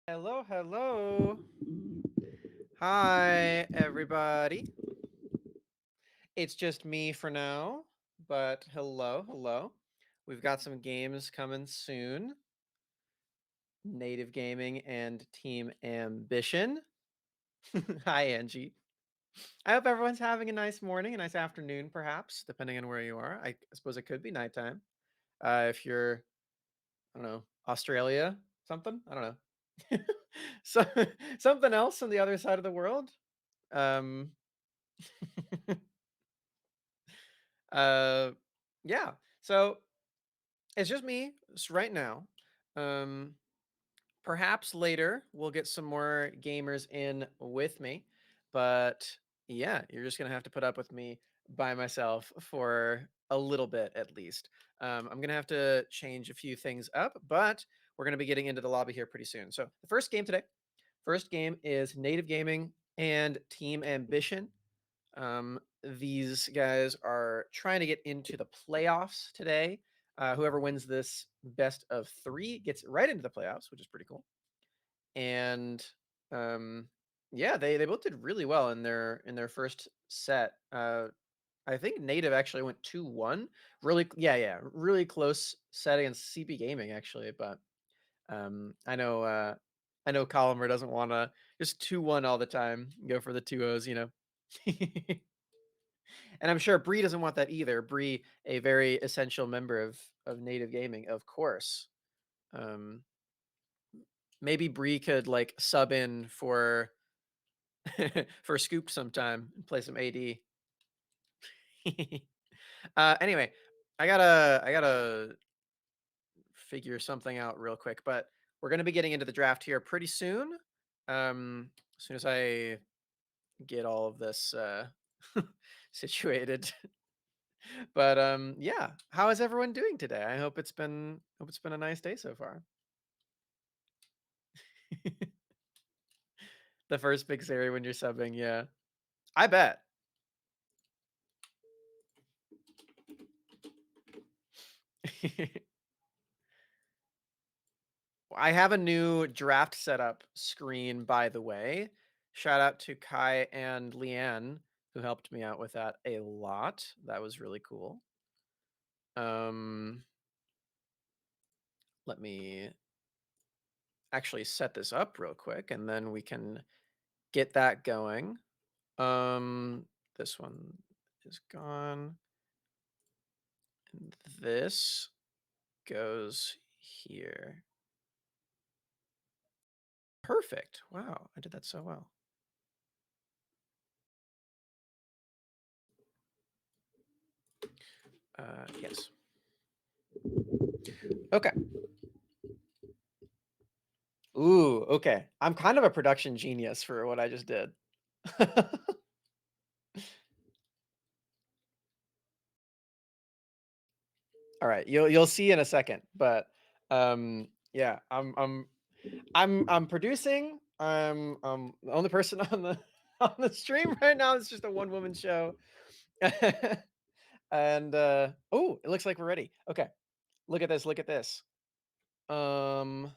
Hello, hello. Hi, everybody. It's just me for now, but hello, hello. We've got some games coming soon. Native Gaming and Team Ambition. Hi, Angie. I hope everyone's having a nice morning, a nice afternoon, perhaps, depending on where you are. I suppose it could be nighttime. If you're, I don't know, Australia, something. I don't know. so something else on the other side of the world. Um, uh, yeah. So it's just me right now. Um, Perhaps later we'll get some more gamers in with me, but yeah, you're just gonna have to put up with me by myself for a little bit at least. I'm gonna have to change a few things up, but we're gonna be getting into the lobby here pretty soon. So the first game is Native Gaming and Team Ambition. These guys are trying to get into the playoffs today. Whoever wins this best of three gets right into the playoffs, which is pretty cool. And yeah, they both did really well in their first set. I think Native actually went 2-1. Really, yeah, really close set against CP Gaming actually, but I know Colomer doesn't want to just 2-1 all the time. Go for the 2-0s, you know. And I'm sure Bree doesn't want that either. Bree, a very essential member of Native Gaming, of course. Um, Maybe Bree could like sub in for for Scoop sometime and play some AD. Anyway, I gotta figure something out real quick, but we're gonna be getting into the draft here pretty soon. As soon as I get all of this situated. But yeah, how is everyone doing today? I hope it's been a nice day so far. The first big series when you're subbing, yeah. I bet. I have a new draft setup screen, by the way. Shout out to Kai and Leanne who helped me out with that a lot. That was really cool. Um, Let me actually set this up real quick and then we can get that going. This one is gone. And this goes here. Perfect. Wow, I did that so well. Yes. Okay. Ooh, okay. I'm kind of a production genius for what I just did. All right, you'll see in a second, but yeah, I'm producing. I'm the only person on the on the stream right now. It's just a one woman show. And oh, it looks like we're ready. Okay. Look at this. Look at this. Um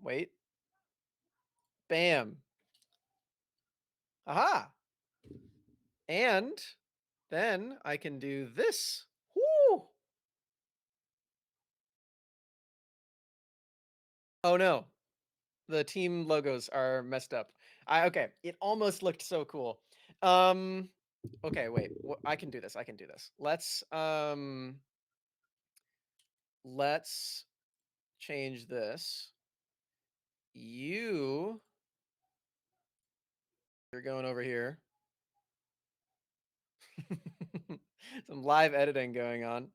Wait. Bam. Aha. And then I can do this. Woo! Oh no. The team logos are messed up. Okay, it almost looked so cool. Um okay, wait. I can do this. I can do this. Let's change this. You're going over here. Some live editing going on.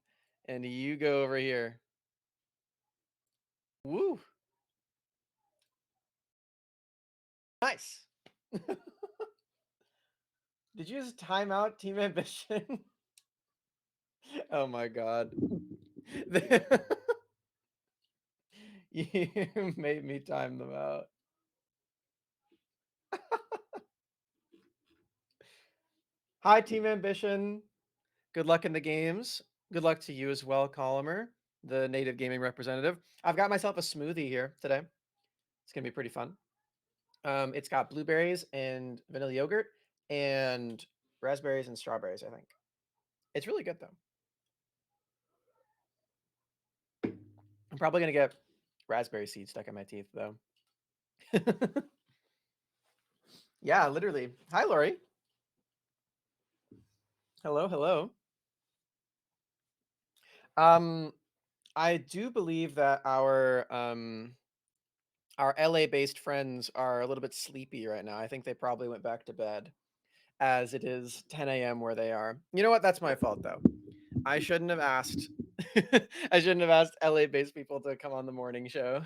And you go over here. Woo! Nice. Did you just time out Team Ambition? Oh my god. You made me time them out. Hi, Team Ambition. Good luck in the games. Good luck to you as well, Colomer, the native gaming representative. I've got myself a smoothie here today. It's gonna be pretty fun. It's got blueberries and vanilla yogurt and raspberries and strawberries, I think. It's really good though. I'm probably gonna get raspberry seeds stuck in my teeth though. Yeah, literally. Hi, Lori. Hello, hello. Um, I do believe that our LA based friends are a little bit sleepy right now. I think they probably went back to bed as it is 10 a.m. where they are. You know what? That's my fault though. I shouldn't have asked. I shouldn't have asked LA based people to come on the morning show.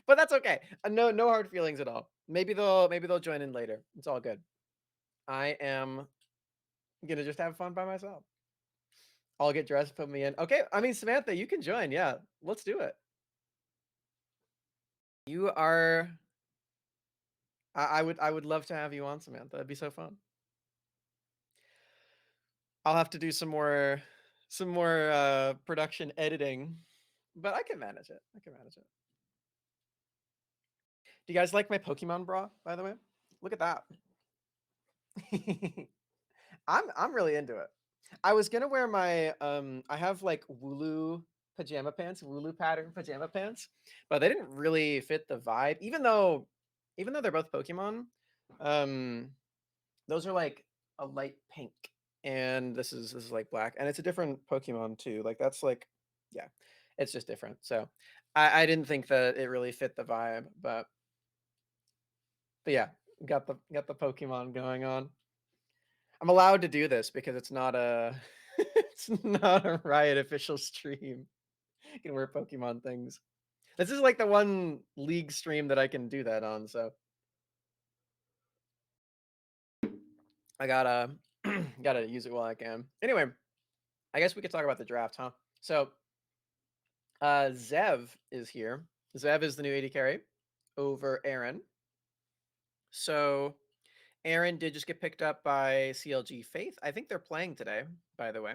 But that's okay. No hard feelings at all. Maybe they'll join in later. It's all good. I am gonna just have fun by myself. I'll get dressed, put me in. Okay, I mean Samantha, you can join. Yeah, let's do it. You are. I would love to have you on, Samantha. It'd be so fun. I'll have to do some more production editing, but I can manage it. I can manage it. Do you guys like my Pokemon bra, by the way? Look at that. I'm really into it. I was gonna wear my I have like Wooloo pattern pajama pants, but they didn't really fit the vibe. Even though they're both Pokemon, um those are like a light pink and this is like black and it's a different Pokemon too. Like that's like yeah, it's just different. So I didn't think that it really fit the vibe, but yeah, got the Pokemon going on. I'm allowed to do this because it's not a it's not a Riot official stream. You can wear Pokemon things. This is like the one league stream that I can do that on, so I gotta gotta use it while I can. Anyway, I guess we could talk about the draft, huh? So Zev is here. Zev is the new AD carry over Aaron. So Aaron did just get picked up by CLG Faith. I think they're playing today, by the way.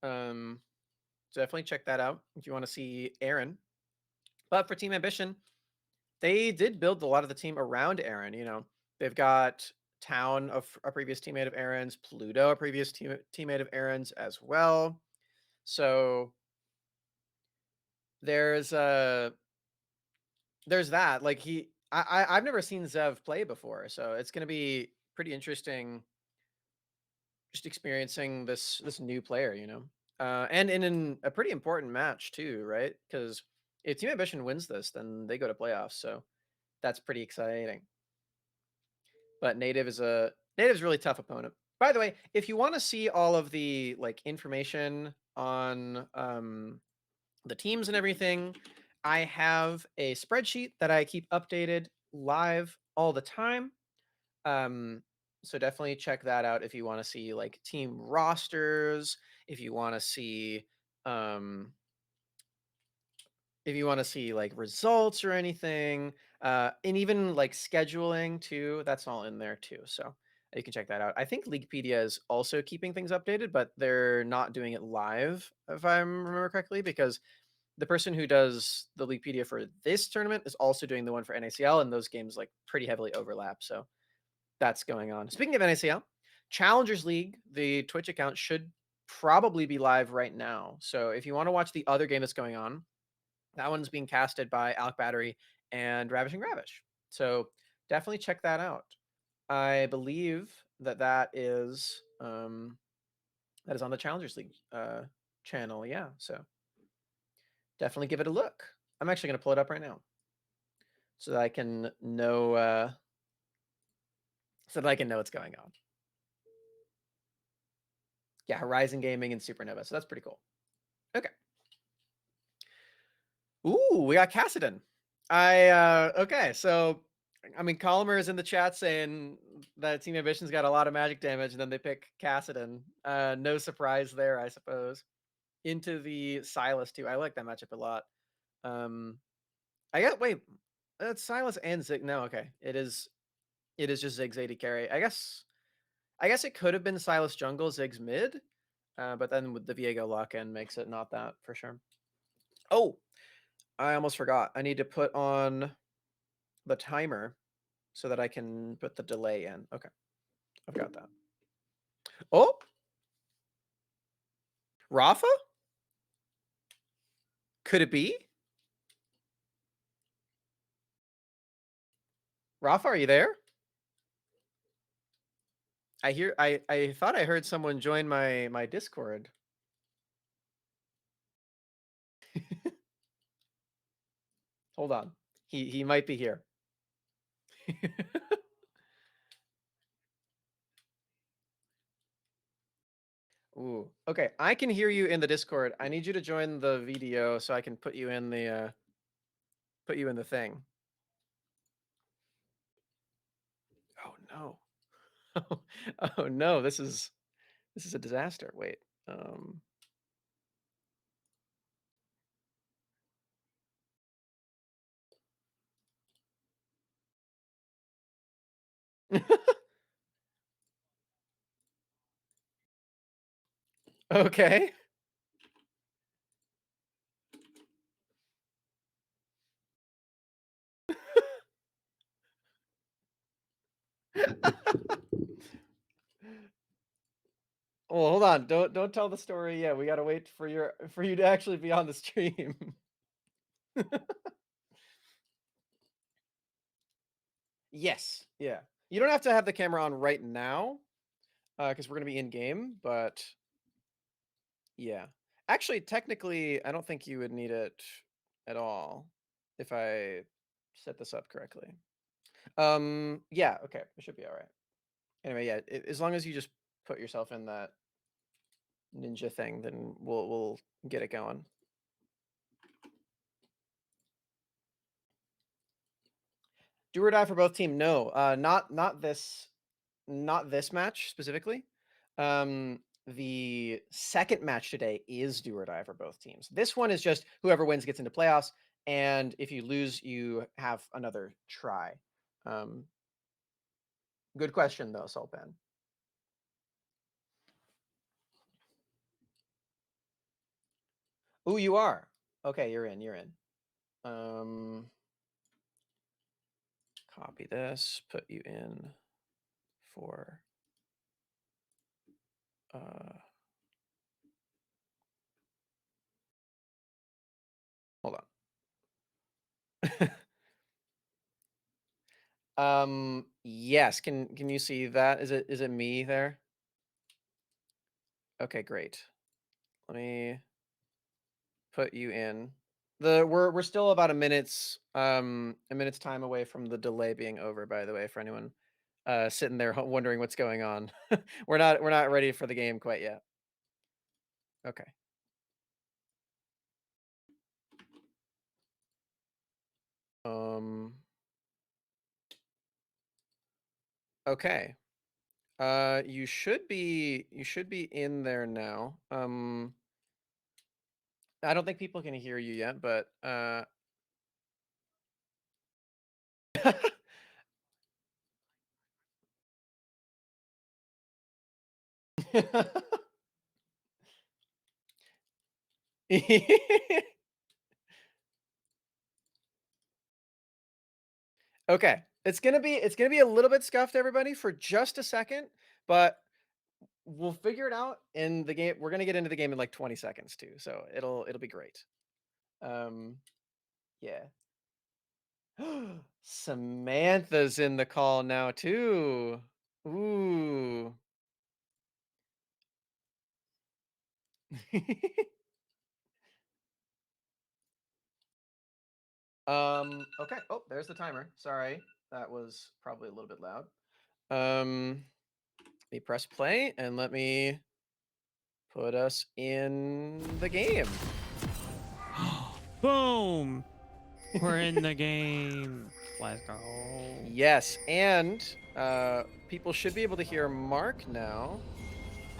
Um, so definitely check that out if you want to see Aaron. But for Team Ambition, they did build a lot of the team around Aaron. You know, they've got Town, a previous teammate of Aaron's, Pluto, a previous teammate of Aaron's as well. So there's there's that. Like I've never seen Zev play before, so it's gonna be pretty interesting just experiencing this new player, you know. And in a pretty important match too, right? Because if Team Ambition wins this, then they go to playoffs. So that's pretty exciting. But Native's a really tough opponent. By the way, if you want to see all of the like information on the teams and everything, I have a spreadsheet that I keep updated live all the time. Um, so definitely check that out if you want to see like team rosters, if you want to see um if you want to see like results or anything, and even like scheduling too, that's all in there too. So you can check that out. I think Leaguepedia is also keeping things updated, but they're not doing it live, if I remember correctly, because the person who does the Leaguepedia for this tournament is also doing the one for NACL, and those games like pretty heavily overlap. So that's going on. Speaking of NACL, Challengers League, the Twitch account should probably be live right now. So if you want to watch the other game that's going on, that one's being casted by Alec Battery and Ravishing Ravish. So definitely check that out. I believe that is on the Challengers League channel. Yeah, so definitely give it a look. I'm actually going to pull it up right now so that I can know what's going on. Yeah, Horizon Gaming and Supernova. So that's pretty cool. Okay. Ooh, we got Cassidon. Okay, so I mean Colmer is in the chat saying that Team Ambition's got a lot of magic damage, and then they pick Cassidon. No surprise there, I suppose. Into the Silas too. I like that matchup a lot. I got wait, it's Silas and Zig. No, okay. It is just Zig's AD carry. I guess it could have been Silas jungle, Zig's mid. But then with the Viego lock-in makes it not that for sure. Oh, I almost forgot. I need to put on the timer so that I can put the delay in. Okay, I've got that. Oh, Rafa? Could it be? Rafa, are you there? I thought I heard someone join my Discord. Hold on. He might be here. Ooh. Okay, I can hear you in the Discord. I need you to join the video so I can put you in the thing. Oh no. Oh no, this is a disaster. Wait. Um Okay. Well, hold on. Don't tell the story yet. We gotta wait for you to actually be on the stream. Yes. Yeah. You don't have to have the camera on right now, because we're gonna be in game. But yeah, actually, technically, I don't think you would need it at all if I set this up correctly. Yeah. Okay. It should be all right. Anyway, yeah. As long as you just put yourself in that ninja thing, then we'll get it going. Do or die for both team? No, not this match specifically. The second match today is do or die for both teams. This one is just whoever wins gets into playoffs, and if you lose, you have another try. Um, Good question though, Sulpan. Ooh, you are. Okay, you're in. You're in. Copy this. Put you in for. Hold on. Yes. Can you see that? Is it me there? Okay, great. Let me put you in. We're still about a minute's time away from the delay being over, by the way, for anyone sitting there wondering what's going on. We're not ready for the game quite yet. Okay. Um okay. You should be in there now. I don't think people can hear you yet, but Okay. It's gonna be a little bit scuffed, everybody, for just a second, but we'll figure it out in the game. We're gonna get into the game in like 20 seconds too, so it'll be great. Um, yeah. Samantha's in the call now too. Ooh. Okay. Oh, there's the timer. Sorry, that was probably a little bit loud. Let me press play and let me put us in the game. Boom! We're in the game. Let's go. Yes, and people should be able to hear Mark now.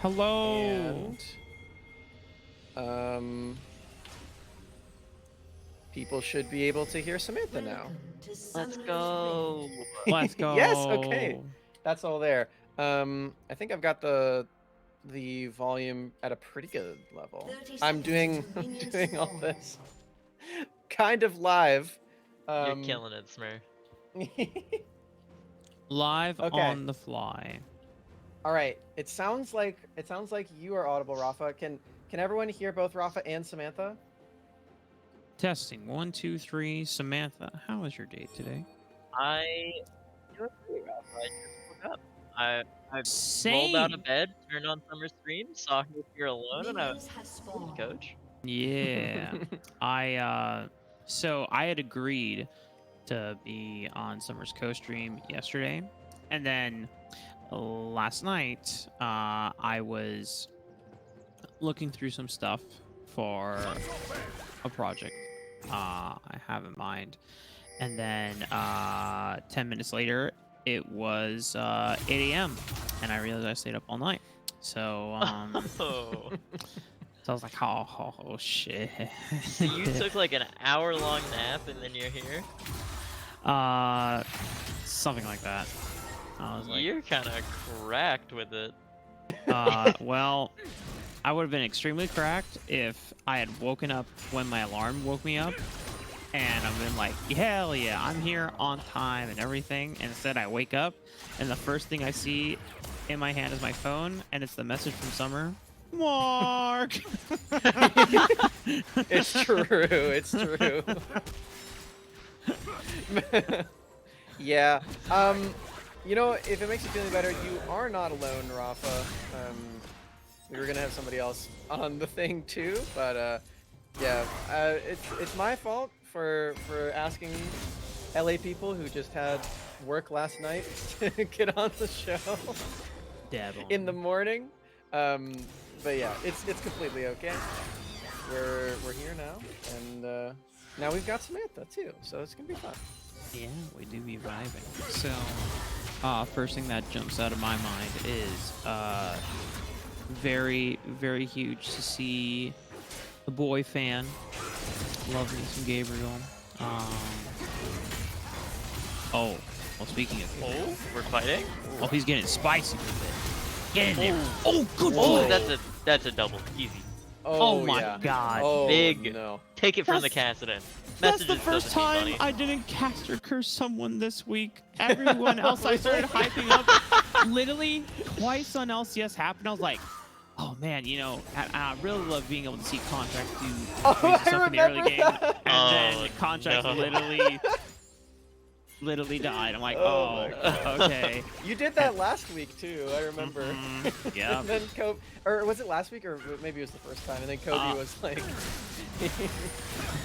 Hello. And people should be able to hear Samantha now. Let's go. Let's Yes, okay. go. That's all there. I think I've got the volume at a pretty good level. I'm doing all this kind of live. You're killing it, Smurf. Live Okay. on the fly. All right. It sounds like you are audible, Rafa. Can everyone hear both Rafa and Samantha? Testing 1, 2, 3. Samantha, how was your day today? I doing pretty rough. I just woke up. I rolled out of Same. bed, turned on summer stream, saw her here alone, and I was coach. Yeah. So I had agreed to be on Summer's co-stream yesterday, and then last night I was looking through some stuff for a project I have in mind, and then 10 minutes later it was 8 a.m. and I realized I stayed up all night. So Oh. so I was like, oh shit. So you took like an hour-long nap, and then you're here. Something like that. I was like, You're kind of cracked with it. well, I would have been extremely cracked if I had woken up when my alarm woke me up, and I've been like, hell yeah, I'm here on time and everything. And instead, I wake up, and the first thing I see in my hand is my phone, and it's the message from Summer. Mark. It's true. It's true. Yeah. You know, if it makes you feel any better, you are not alone, Rafa. We were gonna have somebody else on the thing too, but yeah, it's my fault for asking LA people who just had work last night to get on the show in the morning. But yeah, it's completely okay. We're here now, and now we've got Samantha too, so it's gonna be fun. Yeah, we do be vibing. So, first thing that jumps out of my mind is very, very huge to see the boy fan. Love me some Gabriel. Oh, well, speaking of Gabriel. Oh, we're fighting. Oh, he's getting spicy with it. Get in there. Oh, good Oh, boy. that's a double. Easy. Oh my yeah. god. Oh, Big. no. Take it from the That's- Cassidon. That's the Messages first doesn't mean time money. I didn't cast or curse someone this week. Everyone else I started hyping up. Literally, twice on LCS happened. I was like, oh man, you know, I really love being able to see Contract do Oh, crazy I stuff in the early remember game. that. And Oh, then Contract no. literally died. I'm like, Oh oh, my God. okay. You did that last week too, I remember. Yeah. And then Kobe, or was it last week, or maybe it was the first time? And then Kobe was like,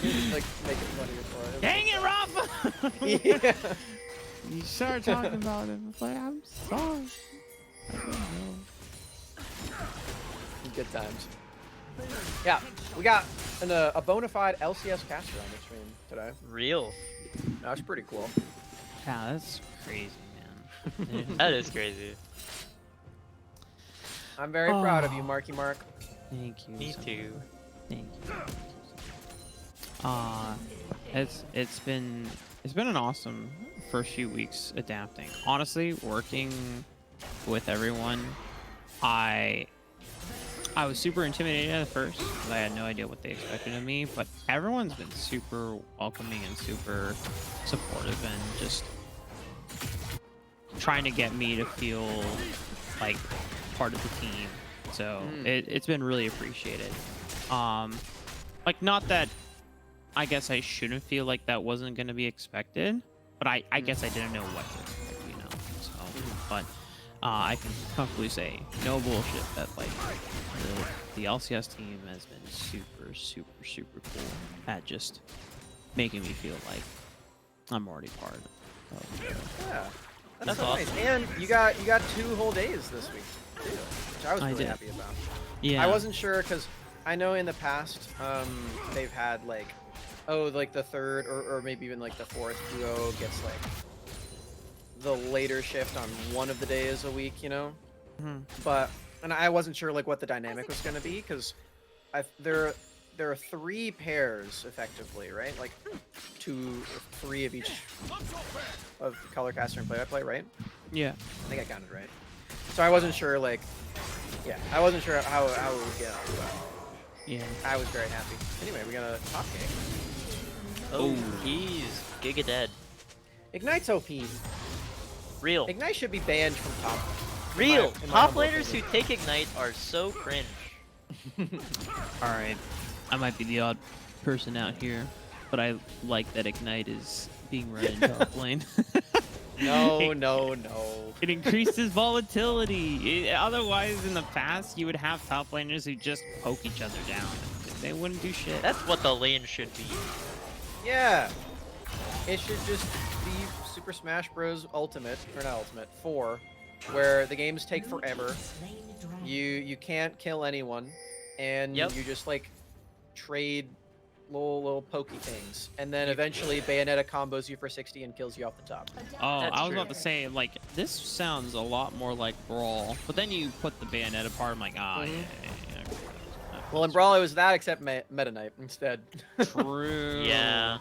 he was like making fun of you for it. Dang it, Rafa! Yeah. You started talking about him. I was like, I'm sorry. I don't know. Good times. Yeah, we got a bona fide LCS caster on the stream today. Real. That was pretty cool. Yeah, that's crazy, man. That is crazy. I'm very proud of you, Marky Mark. Thank you. Me so too. much. Thank you. It's been an awesome first few weeks adapting. Honestly, working with everyone, I was super intimidated at first because I had no idea what they expected of me, but everyone's been super welcoming and super supportive and just trying to get me to feel like part of the team. So it's been really appreciated. Like, not that I guess I shouldn't feel like that wasn't going to be expected, but I guess I didn't know what to expect, you know. So, but I can comfortably say, no bullshit, that like the LCS team has been super, super, super cool at just making me feel like I'm already part of it. Yeah, That's so awesome. nice. And you got 2 whole days this week too, which I was I really did. happy about. Yeah. I wasn't sure because I know in the past they've had like, oh, like the third or maybe even like the fourth duo gets like the later shift on one of the days a week, you know. But and I wasn't sure like what the dynamic was going to be because there are 3 pairs effectively, right? Like 2 or 3 of each of color caster and play-by-play, right? Yeah. I think I counted right. So I wasn't sure like, yeah, I wasn't sure how it would go. But Yeah. I was very happy. Anyway, we got a top game. Oh, he's Giga dead. Ignite's OP. Real. Ignite should be banned from top. Real. in my Top humble laners who opinion. take Ignite are so cringe. All right, I might be the odd person out here, but I like that Ignite is being run in top lane. No, it, no, no. it increases volatility. Otherwise, in the past, you would have top laners who just poke each other down. They wouldn't do shit. That's what the lane should be. Yeah. It should just be Super Smash Bros. Ultimate, or not Ultimate, 4, where the games take forever. You can't kill anyone, and Yep. you just like trade little pokey things, and then eventually Bayonetta combos you for 60 and kills you off the top. Oh, That's I was true. about to say, like, this sounds a lot more like Brawl, but then you put the Bayonetta part, I'm like, ah, Mhm. yeah. Well, in Brawl it was that except Meta Knight instead. True. Yeah.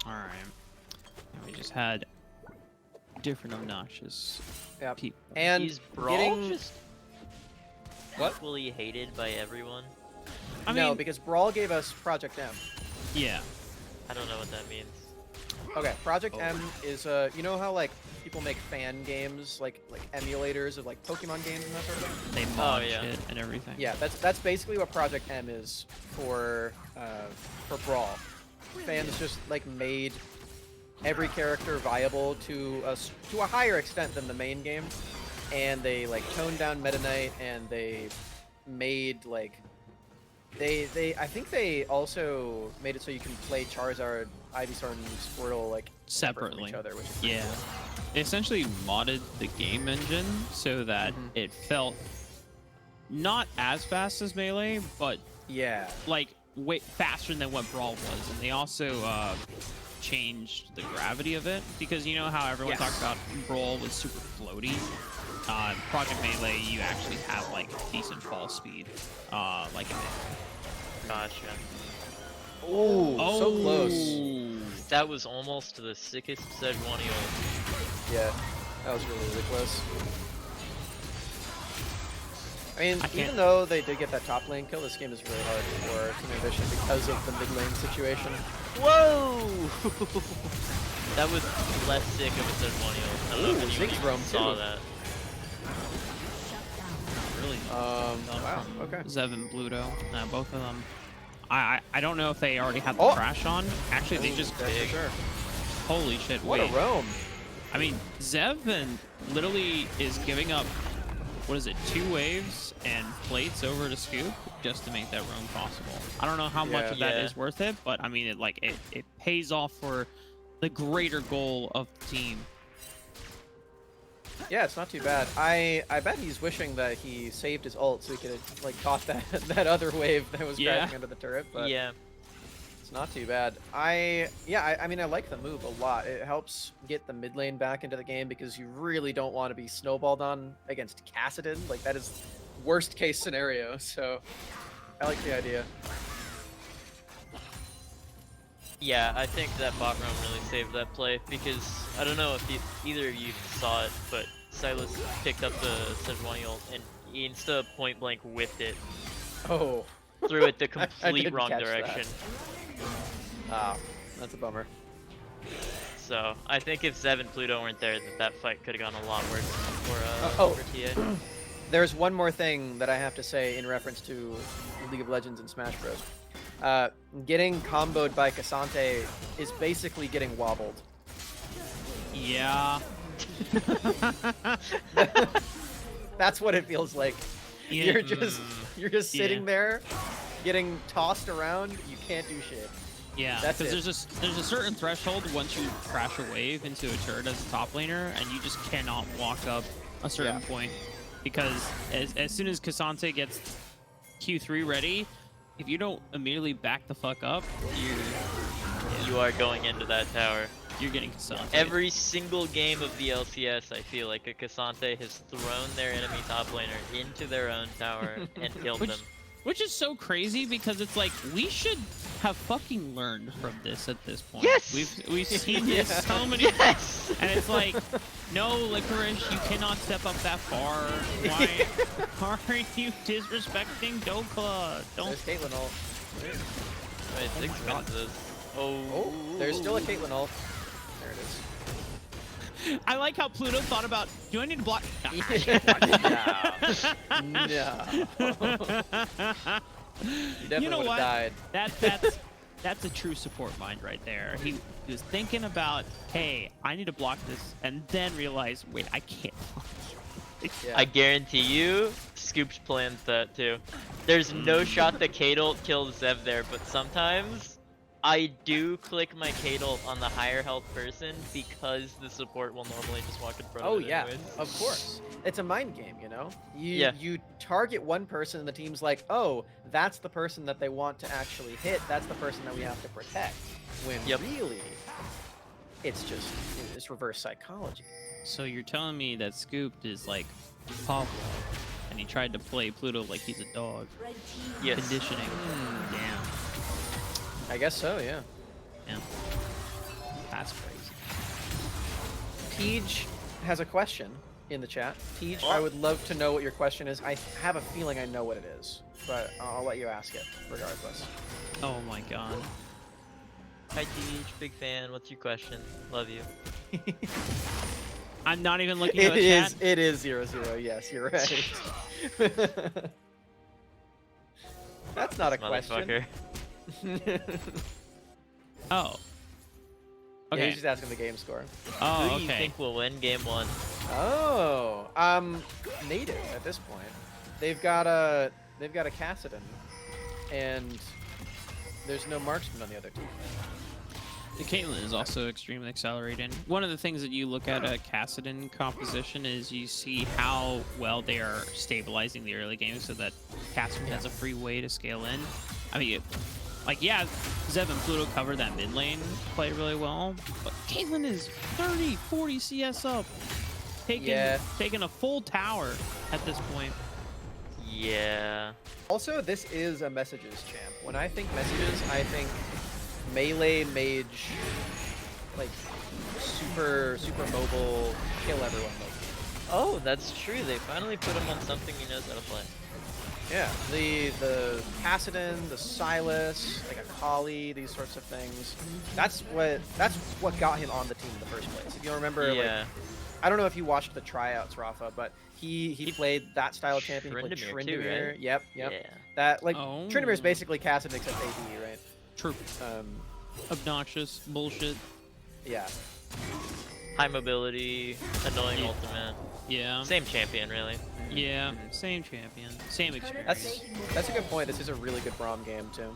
All right. We just had different obnoxious Yep. people. And Is Brawl getting just equally hated by everyone? I no, mean, because Brawl gave us Project M. yeah. I don't know what that means. Okay, Project Oh. M is you know how like people make fan games, like emulators of like Pokemon games and that sort of thing. They mod yeah. shit and everything. Yeah, that's basically what Project M is for Brawl. Fans just like made every character viable to a higher extent than the main game, and they like toned down Meta Knight, and they made like I think they also made it so you can play Charizard, Ivysaur, and Squirtle like separate from Separately. each other, which is pretty Yeah. cool. They essentially modded the game engine so that Mhm. it felt not as fast as Melee, but Yeah. like way faster than what Brawl was. And they also changed the gravity of it, because you know how everyone Yes. talks about Brawl was super floaty. Project Melee, you actually have like decent fall speed, like in it. Gotcha. Ooh, so close. That was almost the sickest Sejuani ult. Yeah, that was really close. I mean, I can't- even though they did get that top lane kill, this game is really hard for Team Ambition because of the mid lane situation. Whoa! That was less sick of a Sejuani ult. I don't know Ooh, if anyone Ziggs even roam saw too. that. Really Wow, from okay. Zev and Bluto. Both of them. I don't know if they already had the Oh! crash on. Actually, they just That's for sure. holy shit. What wait. a roam. I mean, Zev and literally is giving up, what is it, 2 waves and plates over to Scoop just to make that roam possible. I don't know how much Yeah. of that Yeah. is worth it, but I mean, it pays off for the greater goal of the team. Yeah, it's not too bad. I bet he's wishing that he saved his ult so he could have like caught that that other wave that was Yeah. crashing under the turret. But Yeah. it's not too bad. I mean, I like the move a lot. It helps get the mid lane back into the game because you really don't want to be snowballed on against Cassidon. Like that is worst case scenario. So I like the idea. Yeah, I think that bot roam really saved that play because I don't know if either of you saw it, but Silas picked up the Sejuani ult and he insta point blank whipped it, Oh, threw it the I complete didn't wrong catch that. direction. ah, that's a bummer. So I think if Zev and Pluto weren't there, that fight could have gone a lot worse Oh. for TA. There's one more thing that I have to say in reference to League of Legends and Smash Bros. Getting comboed by Cassante is basically getting wobbled. Yeah. That's what it feels like. Yeah. You're just sitting Yeah. there, getting tossed around. You can't do shit. Yeah, That's because it. there's a certain threshold once you crash a wave into a turret as a top laner, and you just cannot walk up a certain Yeah. point, because as soon as Cassante gets Q3 ready, if you don't immediately back the fuck up, You are going into that tower. you're getting Cassante. Every single game of the LCS, I feel like a Cassante has thrown their enemy top laner into their own tower and killed them. Which is so crazy, because it's like we should have fucking learned from this at this point. Yes! We've seen this Yeah. so many Yes! and it's like, no, Licorice, you cannot step up that far. Why are you disrespecting Dokla? Don't. There's Caitlyn ult. Wait, Oh 6 my God. minutes is Oh, there's still a Caitlyn ult. There it is. I like how Pluto thought about, do I need to block? No. You definitely You know would what? have died. That's a true support mind right there. He was thinking about, hey, I need to block this, and then realize, wait, I can't block it. Yeah. I guarantee you, Scoops plans that too. There's no shot that Kadol kills Zev there, but sometimes I do click my Kadol on the higher health person because the support will normally just walk in front Oh of it yeah, anyways. of course. It's a mind game, you know? Yeah. You target one person and the team's like, oh, that's the person that they want to actually hit. That's the person that we have to protect. When really, it's reverse psychology. So you're telling me that Scooped is like Pavlov, and he tried to play Pluto like he's a dog. Yes. Conditioning. Damn. I guess so, yeah. Yeah. That's crazy. Teej has a question in the chat. Teej, I would love to know what your question is. I have a feeling I know what it is, but I'll let you ask it regardless. Oh my god. Hi Teach, big fan. What's your question? Love you. I'm not even looking at the chat. It is 0-0. Yes, you're right. That's not a question. Oh. Yeah, Okay. he's just asking the game score. Oh, Who do you okay. think will win game 1? Oh, native at this point. They've got a Cassidon, and there's no marksman on the other team. The Caitlyn is also extremely accelerating. One of the things that you look at a Cassidon composition is you see how well they are stabilizing the early game so that Cassidon has a free way to scale in. I mean, like, yeah, Zev and Pluto cover that mid lane play really well, but Caitlyn is 30, 40 CS up, taking a full tower at this point. Yeah. Also, this is a messages champ. When I think messages, I think melee mage, like super mobile, kill everyone mode. Oh, that's true. They finally put him on something he knows how to play. Yeah, the Cassidon, the Silas, like a Kali, these sorts of things. That's what got him on the team in the first place. If you remember, like, I don't know if you watched the tryouts, Rafa, but he played that style of champion. He played Tryndamere too, Tryndamere. right? Yep. Yeah. That like Oh. Tryndamere is basically Cassidon except AD, right? True. Obnoxious bullshit. Yeah. High mobility, annoying ultimate. Yeah. Same champion, really. Yeah. Same champion. Same experience. That's a good point. This is a really good Braum game too.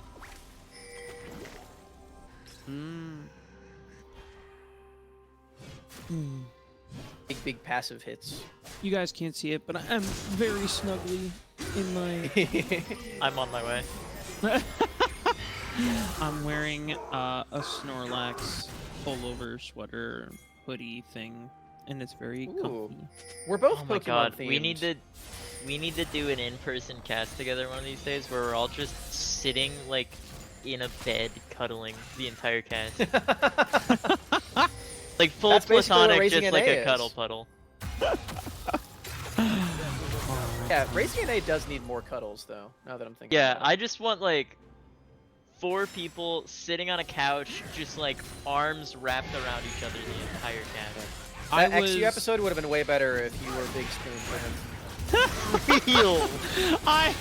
Big passive hits. You guys can't see it, but I'm very snugly in my. I'm on my way. I'm wearing a Snorlax pullover sweater hoodie thing, and it's very comfy. We're both Oh my Pokemon god, themed. we need to do an in-person cast together one of these days where we're all just sitting like in a bed cuddling the entire cast. Like full That's basically what platonic, Raising just an like A a is. cuddle puddle. Yeah, Raising an A does need more cuddles though, now that I'm thinking Yeah, about it. I just want like 4 people sitting on a couch, just like arms wrapped around each other the entire cast. That XU episode would have been way better if you were Big Spoon for him. Real. I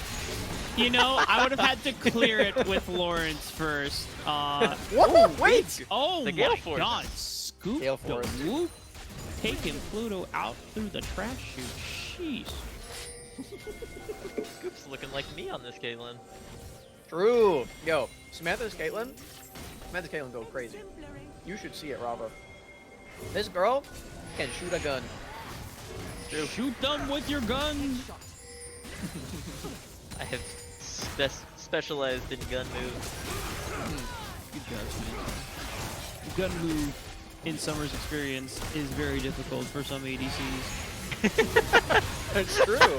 would have had to clear it with Lawrence first. Whoa, wait! Oh The my Gale Force. god, Scoop Gale the Force. whoop, taking Pluto out through the trash chute. Jeez. Scoop's looking like me on this Caitlyn. True. Yo, Samantha's Caitlyn go crazy. You should see it, Rava. This girl can shoot a gun. Shoot them with your gun. I have specialized in gun moves. Good job, Samantha. Gun move in Summer's experience is very difficult for some ADCs. It's true.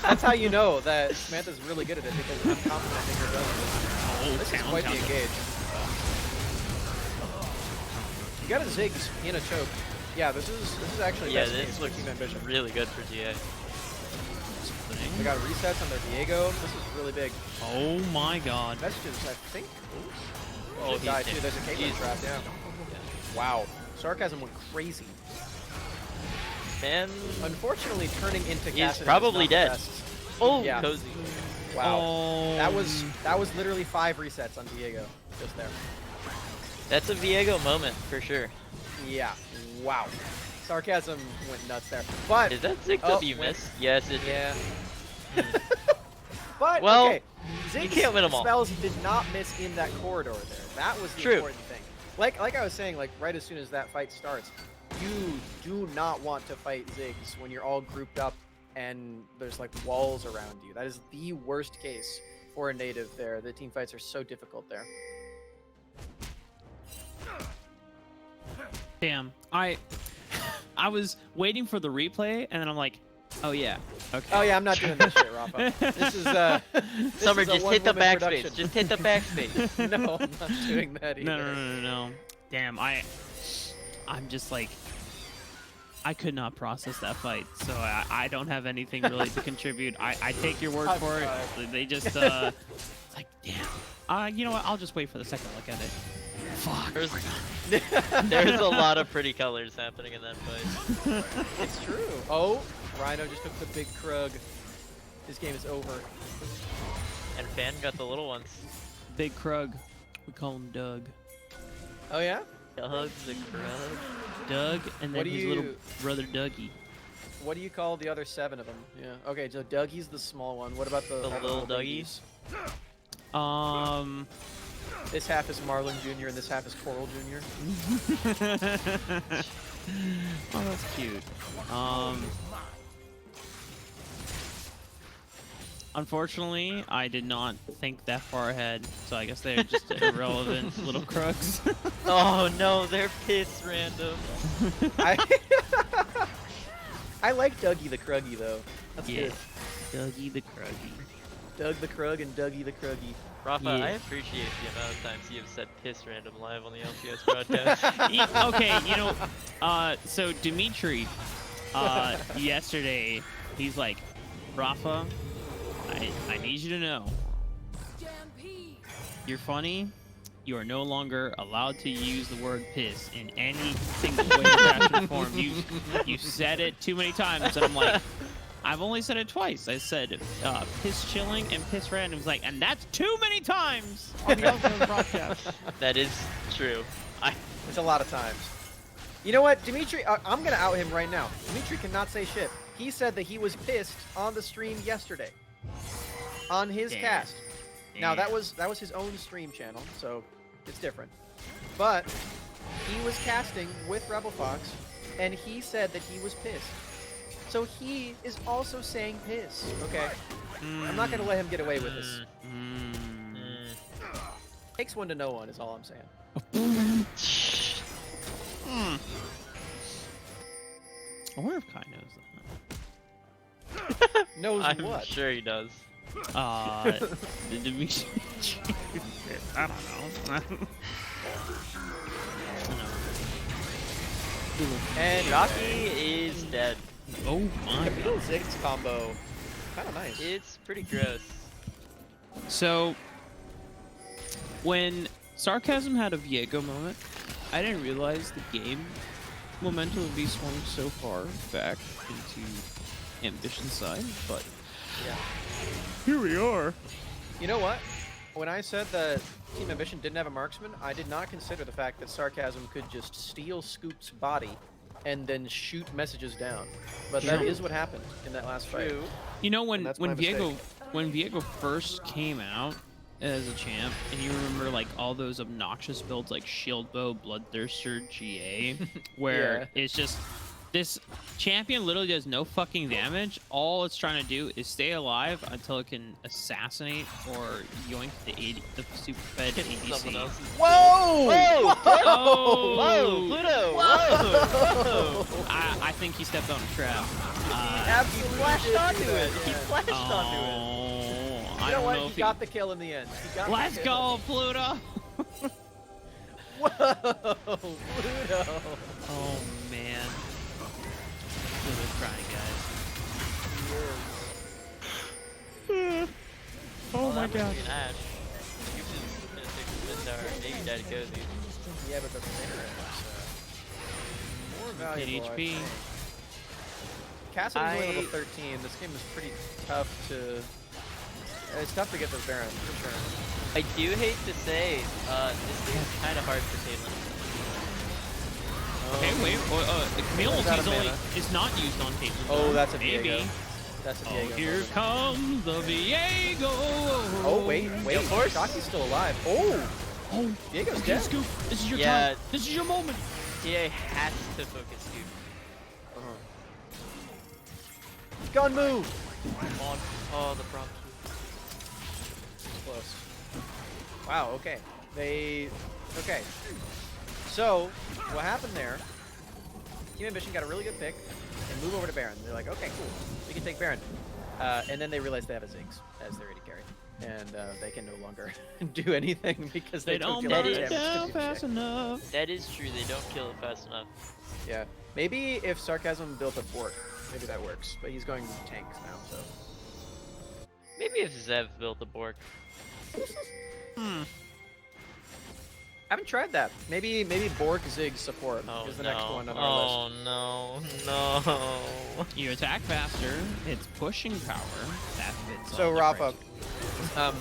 That's how you know that Samantha's really good at it, because I'm confident in her gun. This is quite the engage. You got a Ziggs in a choke. Yeah, this is actually best this case for looks Team Ambition. really good for GA. They got resets on their Diego. This is really big. Oh my god. Messages, I think. Oh, Should he's die dead. too. There's a Caitlyn Jesus. trap, yeah. Wow. Sarcasm went crazy. Man. Unfortunately, turning into He's Cassidy is probably not the dead. best. Oh, Yeah. cozy. Wow. Oh. That was literally 5 resets on Diego just there. That's a Viego moment for sure. Yeah. Wow. Sarcasm went nuts there. But Is that Zig Oh, W wait. miss? Yes, it yeah. did. But Well, okay, you Zig's can't win 'em all. spells did not miss in that corridor there. That was the True. important thing. Like I was saying, like right as soon as that fight starts, you do not want to fight Ziggs when you're all grouped up and there's like walls around you. That is the worst case for a native there. The team fights are so difficult there. Damn. I was waiting for the replay, and then I'm like, oh yeah, okay. Oh yeah, I'm not doing this shit, Rafa. This is this Summer, is a just hit the one-woman backspace. production. Just hit the backspace. No, I'm not doing that either. No. Damn, I'm just like, I could not process that fight, so I don't have anything really to contribute. I take your word I'm for it. sorry. They just, it's like, damn. You know what? I'll just wait for the second look at it. Fuck. There's a lot of pretty colors happening in that fight. It's true. Oh, Rhino just took the big Krug. This game is over. And Fan got the little ones. Big Krug. We call him Doug. Oh yeah? Doug the Krug. Doug, and What then do his little you- brother Dougie. What do you call the other 7 of them? Yeah. Okay, so Dougie's the small one. What about The all little babies? This half is Marlon Jr. and this half is Coral Jr. Oh, that's cute. Unfortunately, I did not think that far ahead, so I guess they're just irrelevant little crooks. Oh no, they're piss random. I like Dougie the Kruggy though. That's Yeah, good. Dougie the Kruggy. Doug the Krug and Dougie the Kruggy. Rafa, Yeah. I appreciate the amount of times you have said piss random live on the LCS broadcast. Okay, so Dimitri, yesterday, he's like, Rafa, I need you to know, you're funny. You are no longer allowed to use the word piss in any single way, fashion, form. You said it too many times, and I'm like, I've only said it twice. I said piss chilling and piss random. He's like, and that's too many times on the LCS broadcast. That is true. It's a lot of times. You know what, Dimitri? I'm gonna out him right now. Dimitri cannot say shit. He said that he was pissed on the stream yesterday, on his Damn. cast. Now Damn. that was his own stream channel, so it's different. But he was casting with Rebel Fox, and he said that he was pissed. So he is also saying piss. Okay, I'm not gonna let him get away with this. Takes one to know one is all I'm saying. I wonder if Kai knows that. Knows I'm what? sure he does. The Dimitri. I don't know. And Jockey is dead. Oh my the god. Ziggs combo, kind of nice. It's pretty gross. So, when Sarcasm had a Viego moment, I didn't realize the game momentum would be swung so far back into Ambition side, but Yeah. here we are. You know what? When I said that Team Ambition didn't have a marksman, I did not consider the fact that Sarcasm could just steal Scoop's body and then shoot messages down. But that True. is what happened in that last fight. You know, when And that's when my mistake. Viego first came out as a champ, and you remember like all those obnoxious builds like Shield Bow, Bloodthirster, GA, where it's just this champion literally does no fucking damage. All it's trying to do is stay alive until it can assassinate or yoink the super fed Someone ADC. else. Whoa! Whoa! Oh! Whoa! Pluto! Whoa! I think he stepped on a trap. He Absolutely flashed did onto do it. that, He yeah. flashed onto it. Oh, You I know don't what? know if He got the kill in the end. He got the Let's kill. go, Pluto! Whoa! Pluto! Oh man. Pluto's crying, guys. Oh Well, my that god. must be an Ash. Cubes is gonna take the mid tower, maybe Daddy Cozy. Yeah, but the Baron's more valuable. I HP. think. Cassidy's only level 13. This game is pretty tough to. It's tough to get those Barons for sure. I do hate to say, this game's kind of hard for Caitlyn. Okay, wait. The Camille Is that a ulti mana? is not used on Caitlyn. Oh, that's a maybe. Viego. That's a Oh, Viego. here comes the Viego. Oh, wait. Of course. Shockey's still alive. Oh! Oh, Viego's okay, dead. Scoop. This is your Yeah. time. This is your moment. TA has to focus Scoop Gun move! on. Oh, the prompt. Close. Wow, okay. Okay. So, what happened there, Team Ambition got a really good pick and move over to Baron. They're like, okay, cool. We can take Baron. And then they realized they have a Ziggs as their AD carry. And they can no longer do anything because They took don't a burn lot of it damage to down do fast shit. enough. That is true, they don't kill it fast enough. Yeah. Maybe if Sarcasm built a Bork, maybe that works. But he's going tanks now, so. Maybe if Zev built a Bork. I haven't tried that. Maybe Bork Zig support Oh is the no. next one on our list. Oh no. You attack faster. It's pushing power. That fits. So all the Rafa, criteria.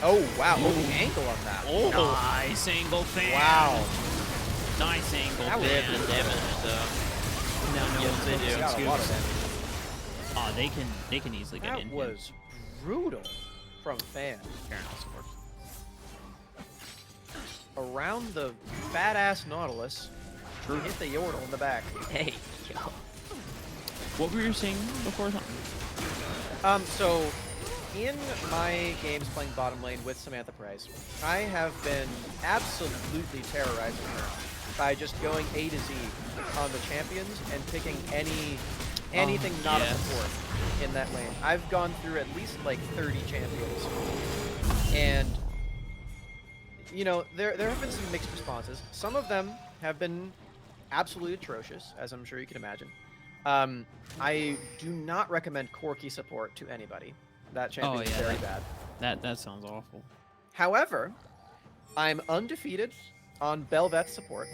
oh wow, the angle on that. Oh. Nice angle fan. Wow. Nice angle That was They fan. have the damage, though. No, Yes, one's they focusing do. Got a Scoops. lot of damage. Oh, they can easily get That in. was brutal from Fan. Fair enough, of course. Around the fat ass Nautilus. True. Hit the Yordle in the back. Hey, yo. What were you saying before? So in my games playing bottom lane with Samantha Price, I have been absolutely terrorizing her by just going A to Z on the champions and picking anything not a yes. support in that lane. I've gone through at least like 30 champions, and you know there have been some mixed responses. Some of them have been absolutely atrocious, as I'm sure you can imagine. I do not recommend Corki support to anybody. That champion is very bad. That sounds awful. However, I'm undefeated on Bel'Veth support.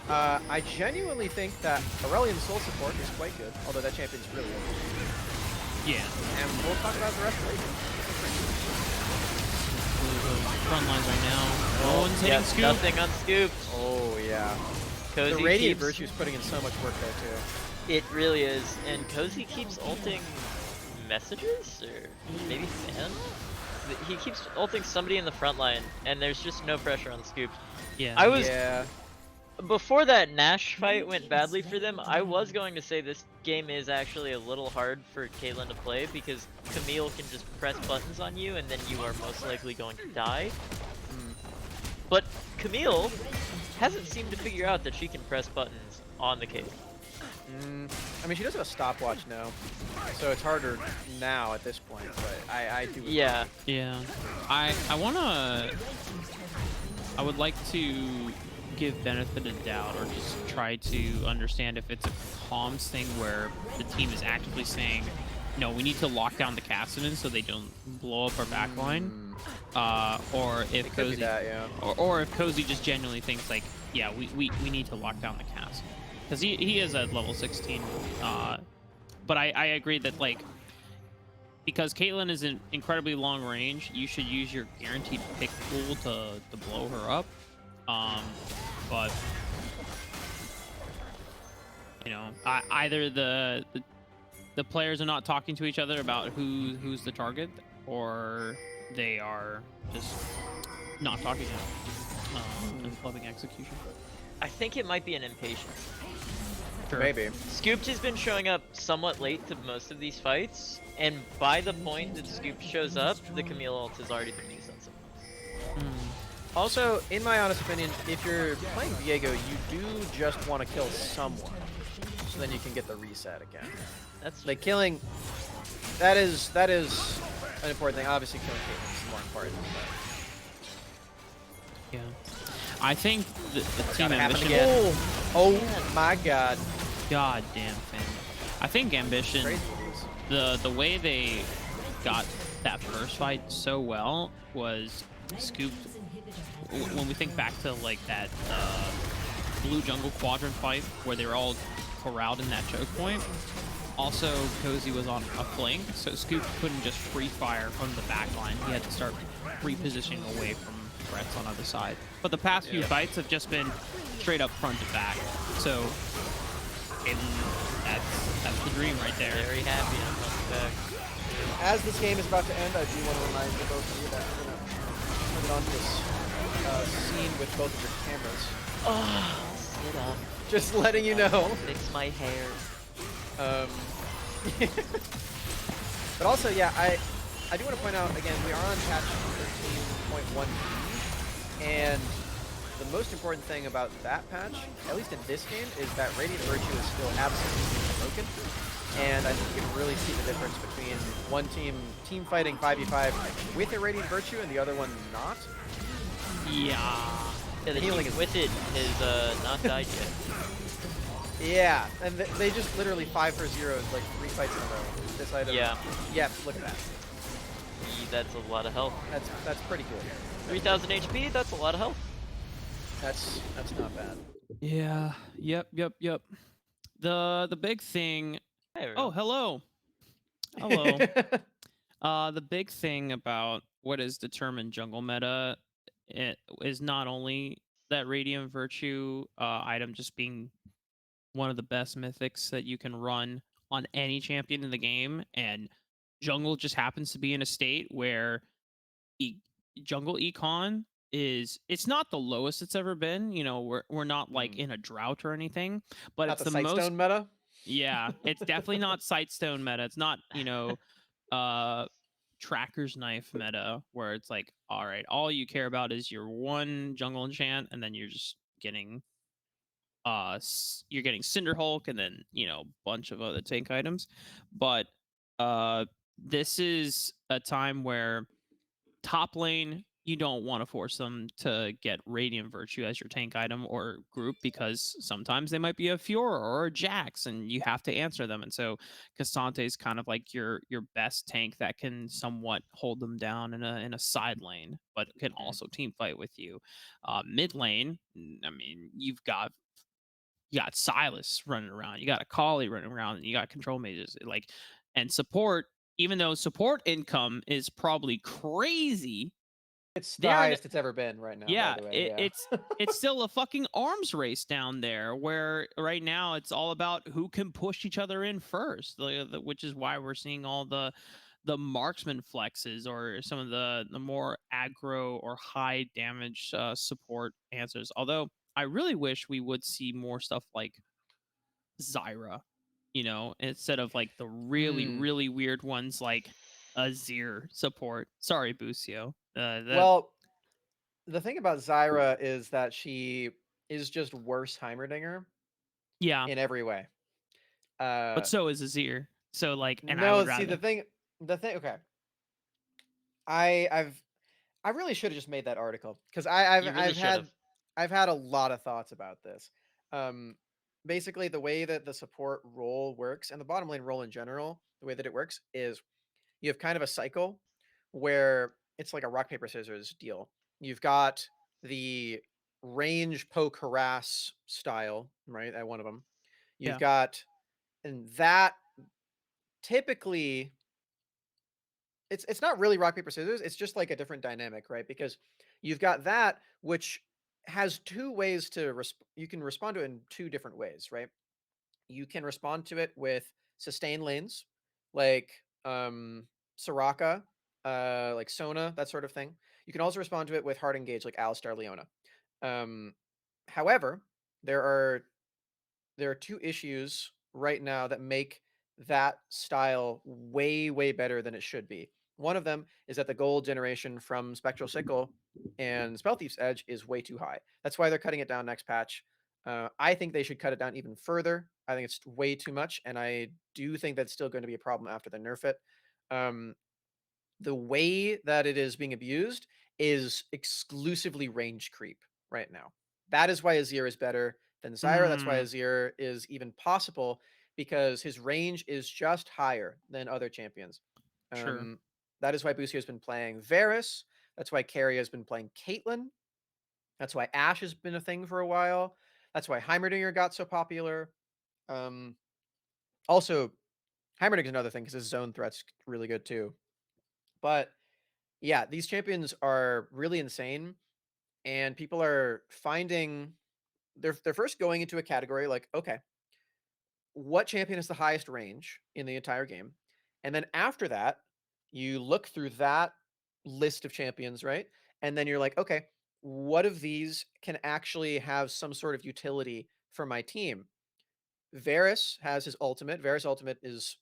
I genuinely think that Aurelion Soul support is quite good, although that champion's really good. Yeah. And we'll talk about the rest later. Front lines right now. No one's hitting Yep, Scoop. nothing on Scoop. Oh yeah. Cozy The Radiant keeps, Virtue's putting in so much work there too. It really is. And Cozy keeps ulting messages? Or maybe fan? He keeps ulting somebody in the front line, and there's just no pressure on Scoop. Yeah. I was Yeah. Before that Nash fight went badly for them, I was going to say this game is actually a little hard for Caitlyn to play because Camille can just press buttons on you and then you are most likely going to die. But Camille hasn't seemed to figure out that she can press buttons on the cave. I mean, she does have a stopwatch now, so it's harder now at this point. But I do. Yeah. Yeah. I would like to give benefit of doubt or just try to understand if it's a comms thing where the team is actively saying, no, we need to lock down the Cassidy so they don't blow up our backline. Or if It could be Cozy, that, yeah. or if Cozy just genuinely thinks like, yeah, we need to lock down the Cassidy. Because he is at level 16. But I agree that like, because Caitlyn is in incredibly long range, you should use your guaranteed pick pool to blow her up. But you know, either the players are not talking to each other about who's the target, or they are just not talking and clubbing execution. I think it might be an impatience. Sure. Maybe. Scooped has been showing up somewhat late to most of these fights, and by the point that Scoop shows up, the Camille ult has already been used on someone. Also, in my honest opinion, if you're playing Viego, you do just want to kill someone, so then you can get the reset again. That's Like killing, that is an important thing. Obviously, killing Caitlyn is more important. But Yeah. I think the team gotta happen ambition. again. Oh my God! God damn thing. I think ambition. Crazy moves. The way they got that first fight so well was Scoop when we think back to like that blue jungle quadrant fight where they were all corralled in that choke point. Also, Cozy was on a flank, so Scoop couldn't just free fire from the back line. He had to start repositioning away from threats on other side. But the past few fights have just been straight up front to back. So and that's the dream right there. Very happy I'm coming back. As this game is about to end, I do want to remind the both of you that we're going to turn it on to this scene with both of your cameras. Oh, sit up. Just letting you know. Fix my hair. But also, yeah, I do want to point out, again, we are on patch 13.1, and the most important thing about that patch, at least in this game, is that Radiant Virtue is still absolutely broken. And I think you can really see the difference between one team fighting 5v5 with a Radiant Virtue and the other one not. Yeah. Yeah, the healing with it is not died yet. Yeah, and they just literally 5 for 0 like 3 fights in a row. This item. Yeah. Yeah, look at that. That's a lot of health. That's pretty cool. 3,000 HP, that's a lot of health. That's not bad. Yeah. Yep. The big thing. Hey, Oh, hello. Hello. The big thing about what is determined jungle meta is not only that Radiant Virtue item just being one of the best mythics that you can run on any champion in the game, and jungle just happens to be in a state where jungle econ it's not the lowest it's ever been. You know, we're not like in a drought or anything, but Not it's the the most Sightstone meta. yeah, it's definitely not Sightstone meta. It's not, Tracker's Knife meta, where it's like, all right, all you care about is your one jungle enchant, and then you're just getting you're getting Cinder Hulk, and then a bunch of other tank items. But this is a time where top lane, you don't want to force them to get Radiant Virtue as your tank item or group, because sometimes they might be a Fiora or a Jax and you have to answer them. And so Cassante is kind of like your best tank that can somewhat hold them down in a side lane, but can also team fight with you. Mid lane, I mean, you got Silas running around, you got a Kali running around, and you got control mages. Like, and support, even though support income is probably crazy, It's the they are highest it's ever been right now, by yeah, the way. Yeah. it's still a fucking arms race down there, where right now it's all about who can push each other in first, which is why we're seeing all the marksman flexes, or some of the more aggro or high damage support answers. Although I really wish we would see more stuff like Zyra, instead of like the really, really weird ones like Azir support. Sorry, Busio. Well, the thing about Zyra is that she is just worse Heimerdinger Yeah, in every way. but so is Azir. So like, and I No, would see rather. okay. I really should have just made that article, because I've You really I've should had have. I've had a lot of thoughts about this. Basically, the way that the support role works, and the bottom lane role in general, the way that it works is you have kind of a cycle where it's like a rock paper scissors deal. You've got the range poke harass style, right? At one of them, you've Yeah. got, and that typically it's not really rock paper scissors, it's just like a different dynamic, right? Because you've got that, which has two ways to you can respond to it in two different ways, right? You can respond to it with sustain lanes, like Soraka, like Sona, that sort of thing. You can also respond to it with hard engage, like Alistar Leona. Um, However, there are two issues right now that make that style way better than it should be. One of them is that the gold generation from Spectral Sickle and Spell Thief's Edge is way too high. That's why they're cutting it down next patch. I think they should cut it down even further. I think it's way too much, and I do think that's still going to be a problem after they nerf it. The way that it is being abused is exclusively range creep right now. That is why Azir is better than Zyra. That's why Mm, Azir is even possible, because his range is just higher than other champions. sure. That is why Busio has been playing Varus. That's why Carrie has been playing Caitlyn. That's why Ashe has been a thing for a while. That's why Heimerdinger got so popular. Um, Also, Heimerding is another thing because his zone threat's really good too. But yeah, these champions are really insane, and people are finding they're first going into a category like, okay, what champion has the highest range in the entire game? And then after that, you look through that list of champions, right? And then you're like, okay, what of these can actually have some sort of utility for my team? Varus has his ultimate. Varus ultimate is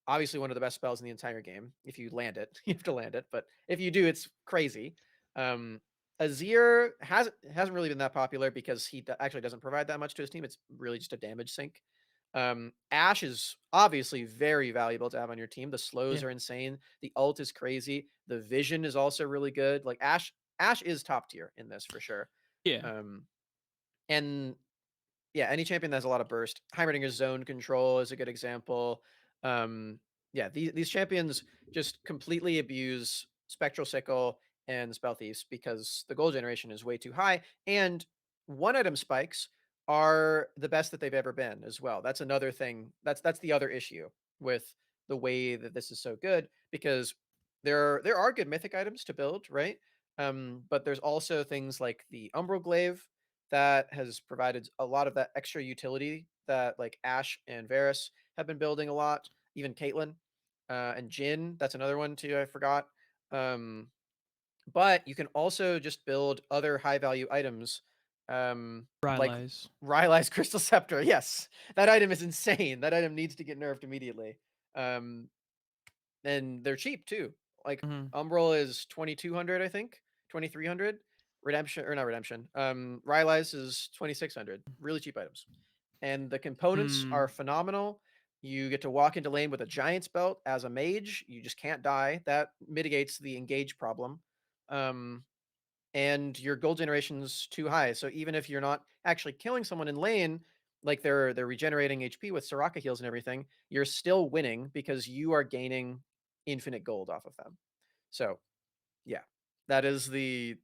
obviously one of the best spells in the entire game. If you land it, you have to land it, but if you do, it's crazy. Um, Azir hasn't really been that popular because he actually doesn't provide that much to his team. It's really just a damage sink. Ashe is obviously very valuable to have on your team. The slows Yeah. are insane. The ult is crazy. The vision is also really good. Like Ashe is top tier in this for sure. Yeah. Um, and yeah, any champion that has a lot of burst. Heimerdinger's zone control is a good example. Um, yeah, these champions just completely abuse Spectral Sickle and Spell Thieves because the gold generation is way too high, and one item spikes are the best that they've ever been as well. That's another thing. That's the other issue with the way that this is so good because there are good mythic items to build, right? But there's also things like the Umbral Glaive that has provided a lot of that extra utility that like Ashe and Varus have been building a lot. Even Caitlyn and Jin, that's another one too. I forgot. Um, but you can also just build other high value items, like Rylai's. Rylai's Crystal Scepter. Yes, that item is insane. That item needs to get nerfed immediately. Um, and they're cheap too. Like Mhm. Umbral is 2200, I think, 2300. Redemption or not redemption. Rylai's is 2600. Really cheap items, and the components Mm. are phenomenal. You get to walk into lane with a giant's belt as a mage. You just can't die. That mitigates the engage problem. Um, and your gold generation's too high. So even if you're not actually killing someone in lane, like they're regenerating HP with Soraka heals and everything, you're still winning because you are gaining infinite gold off of them. So yeah, that is the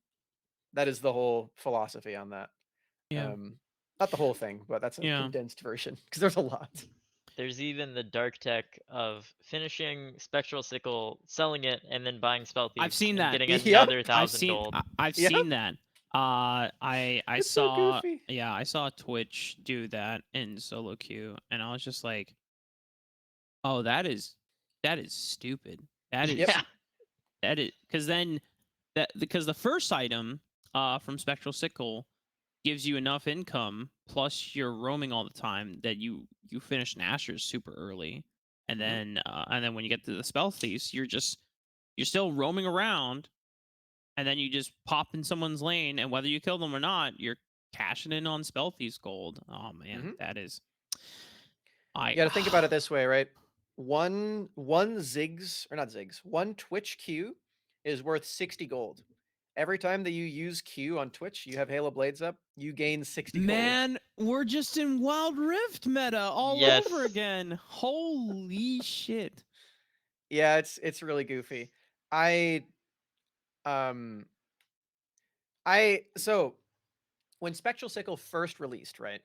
that is the whole philosophy on that. Yeah. Um, Not the whole thing, but that's a Yeah. condensed version because there's a lot. There's even the dark tech of finishing Spectral Sickle, selling it, and then buying Spell I've Thieves seen and that. getting Yep, another 1,000 gold. I've yep. seen that. I It's so saw, goofy. yeah, I saw Twitch do that in solo queue, and I was just like, oh, that is stupid. That Yep. is Yeah. that is because then that because the first item from Spectral Sickle gives you enough income, plus you're roaming all the time that you finish Nashers super early, Hmm. and then when you get to the spell thieves, you're still roaming around, and then you just pop in someone's lane, and whether you kill them or not, you're cashing in on spell thieves gold. Oh man, Hmm. that is I You got to think about it this way, right? One Ziggs or not Ziggs, one Twitch Q is worth 60 gold. Every time that you use Q on Twitch, you have Halo Blades up, you gain 60 gold. man, we're just in Wild Rift meta all over Yes. again. Holy shit. Yeah, it's really goofy. I um so when Spectral Sickle first released, right?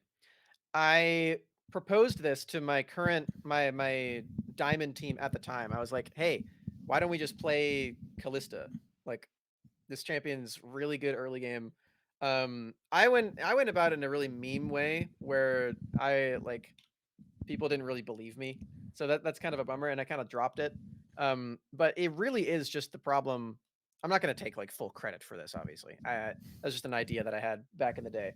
I proposed this to my current my diamond team at the time. I was like, "Hey, why don't we just play Callista? Like this champion's really good early game." I went about it in a really meme way where I like people didn't really believe me. So that's kind of a bummer and I kind of dropped it. But it really is just the problem. I'm not going to take like full credit for this obviously. That's just an idea that I had back in the day.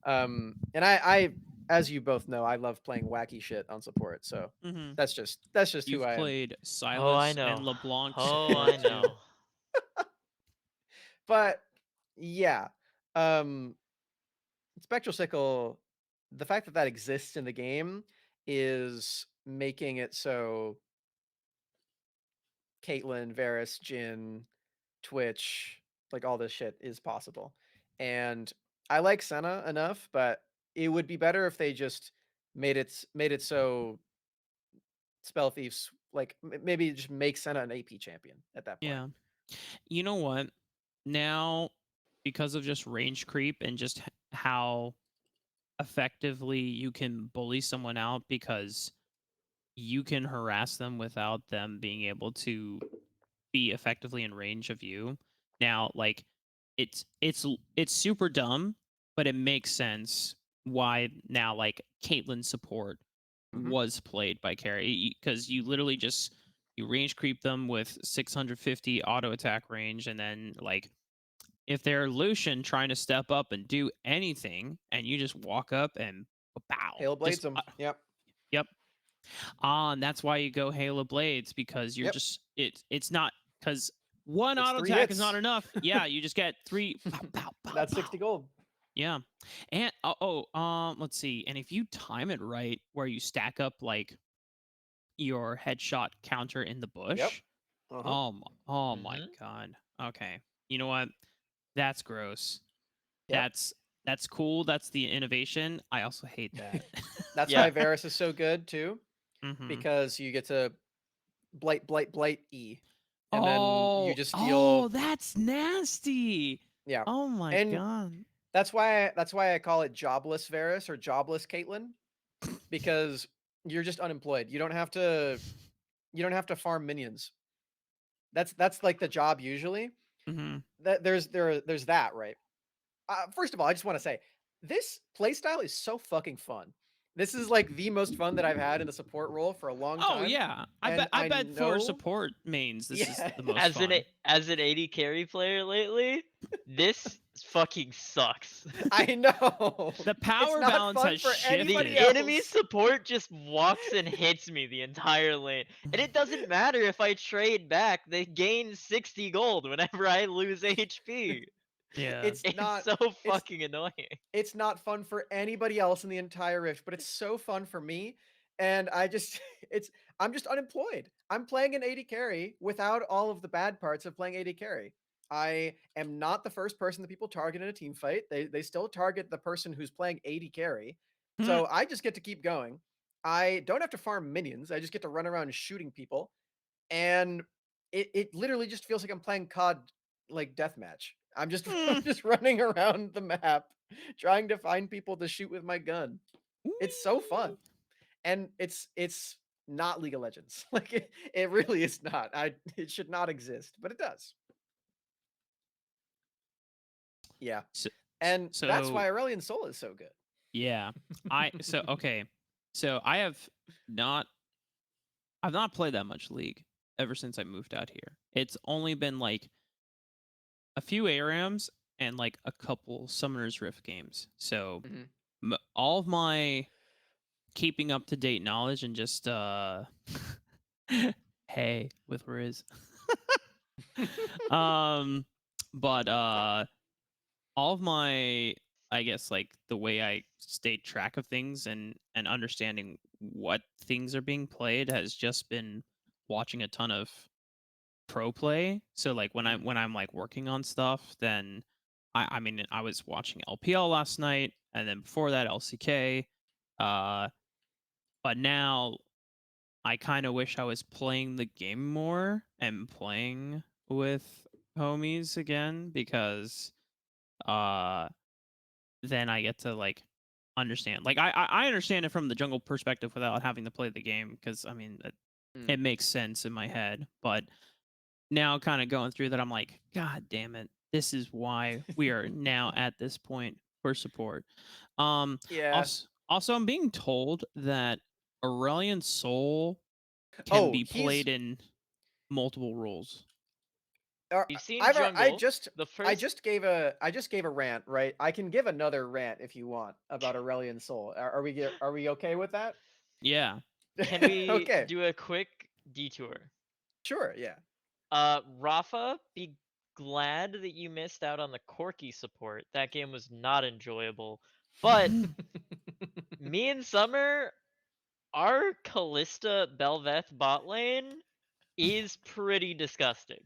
And I as you both know, I love playing wacky shit on support. So Mhm. that's just who You've I am. played Oh, I Silas and know. LeBlanc Oh, support I too. know. But yeah. Um Spectral Sickle, the fact that that exists in the game is making it so Caitlyn, Varus, Jin, Twitch, like all this shit is possible. And I like Senna enough, but it would be better if they just made it so Spell Thieves like maybe just make Senna an AP champion at that point. Yeah. You know what? Now, because of just range creep and just how effectively you can bully someone out because you can harass them without them being able to be effectively in range of you. Now, like it's super dumb, but it makes sense why now like Caitlyn support Hmm. was played by carry because you literally just you range creep them with 650 auto attack range, and then like if they're Lucian trying to step up and do anything, and you just walk up and bow, Hail just blades them. Yep. yep. And that's why you go Halo Blades because you're Yep. just it's not because one It's auto three attack is not hits. enough. Yeah, you just get three pow pow pow That's 60 pow. gold. Yeah, and let's see. And if you time it right, where you stack up like your headshot counter in the Yep. bush. Uh-huh. Oh my Mm-hmm. god. Okay, you know what? That's gross. Yep. That's cool. That's the innovation. I also hate that. That's Yeah. why Varus is so good too, hmm because you get to blight, blight, blight E, and then you Oh, just oh, deal. that's nasty. Yeah, Oh my and god. that's why I call it jobless Varus or jobless Caitlyn, because you're just unemployed. You don't have to farm minions. That's like the job usually. hmm There's that, right? First of all, I just want to say this playstyle is so fucking fun. This is like the most fun that I've had in a support role for a long Oh time, yeah. and I I bet for know, support mains this is yeah, the most fun. As an AD carry player lately, this fucking sucks. I know. The It's power not balance fun has for The anybody shifted. enemy else. support just walks and hits me the entire lane. And it doesn't matter if I trade back, they gain 60 gold whenever I lose HP. Yeah. It's It's not so it's fucking annoying. it's not fun for anybody else in the entire Rift, but it's so fun for me. And I just it's I'm just unemployed. I'm playing an AD carry without all of the bad parts of playing AD carry. I am not the first person that people target in a team fight. They still target the person who's playing AD carry. Hmm. So I just get to keep going. I don't have to farm minions. I just get to run around shooting people. And it literally just feels like I'm playing COD like deathmatch. I'm just I'm Hmm. just running around the map trying to find people to shoot with my gun. It's so fun. Whee! And it's not League of Legends. Like it really is not. It should not exist, but it does. Yeah. So, And that's so why Aurelion Sol is so good. yeah. Okay. So not I've not played that much League ever since I moved out here. It's only been like a few ARAMs and like a couple Summoner's Rift games. So Mhm. all of my keeping up to date knowledge and just hey with Riz. um but all of my I guess like the way I stayed track of things and understanding what things are being played has just been watching a ton of pro play. So like Mhm. when I'm like working on stuff, then I mean I was watching LPL last night and then before that LCK. Uh but now I kind of wish I was playing the game more and playing with homies again because uh then I get to like understand. Like I understand it from the jungle perspective without having to play the game because I mean Mm. it makes sense in my head. But now kind of going through that, I'm like, God damn it, this is why we are now at this point for support. Yeah. Also, I'm being told that Aurelion Soul can Oh, be he's played in multiple roles. You've seen I've I jungle. just The I first just gave a rant, right? I can give another rant if you want about Aurelion Sol. Are we okay with that? Yeah. Can we Okay. do a quick detour? Sure, yeah. Rafa, be glad that you missed out on the Corki support. That game was not enjoyable. But me and Summer, our Callista Belveth bot lane is pretty disgusting.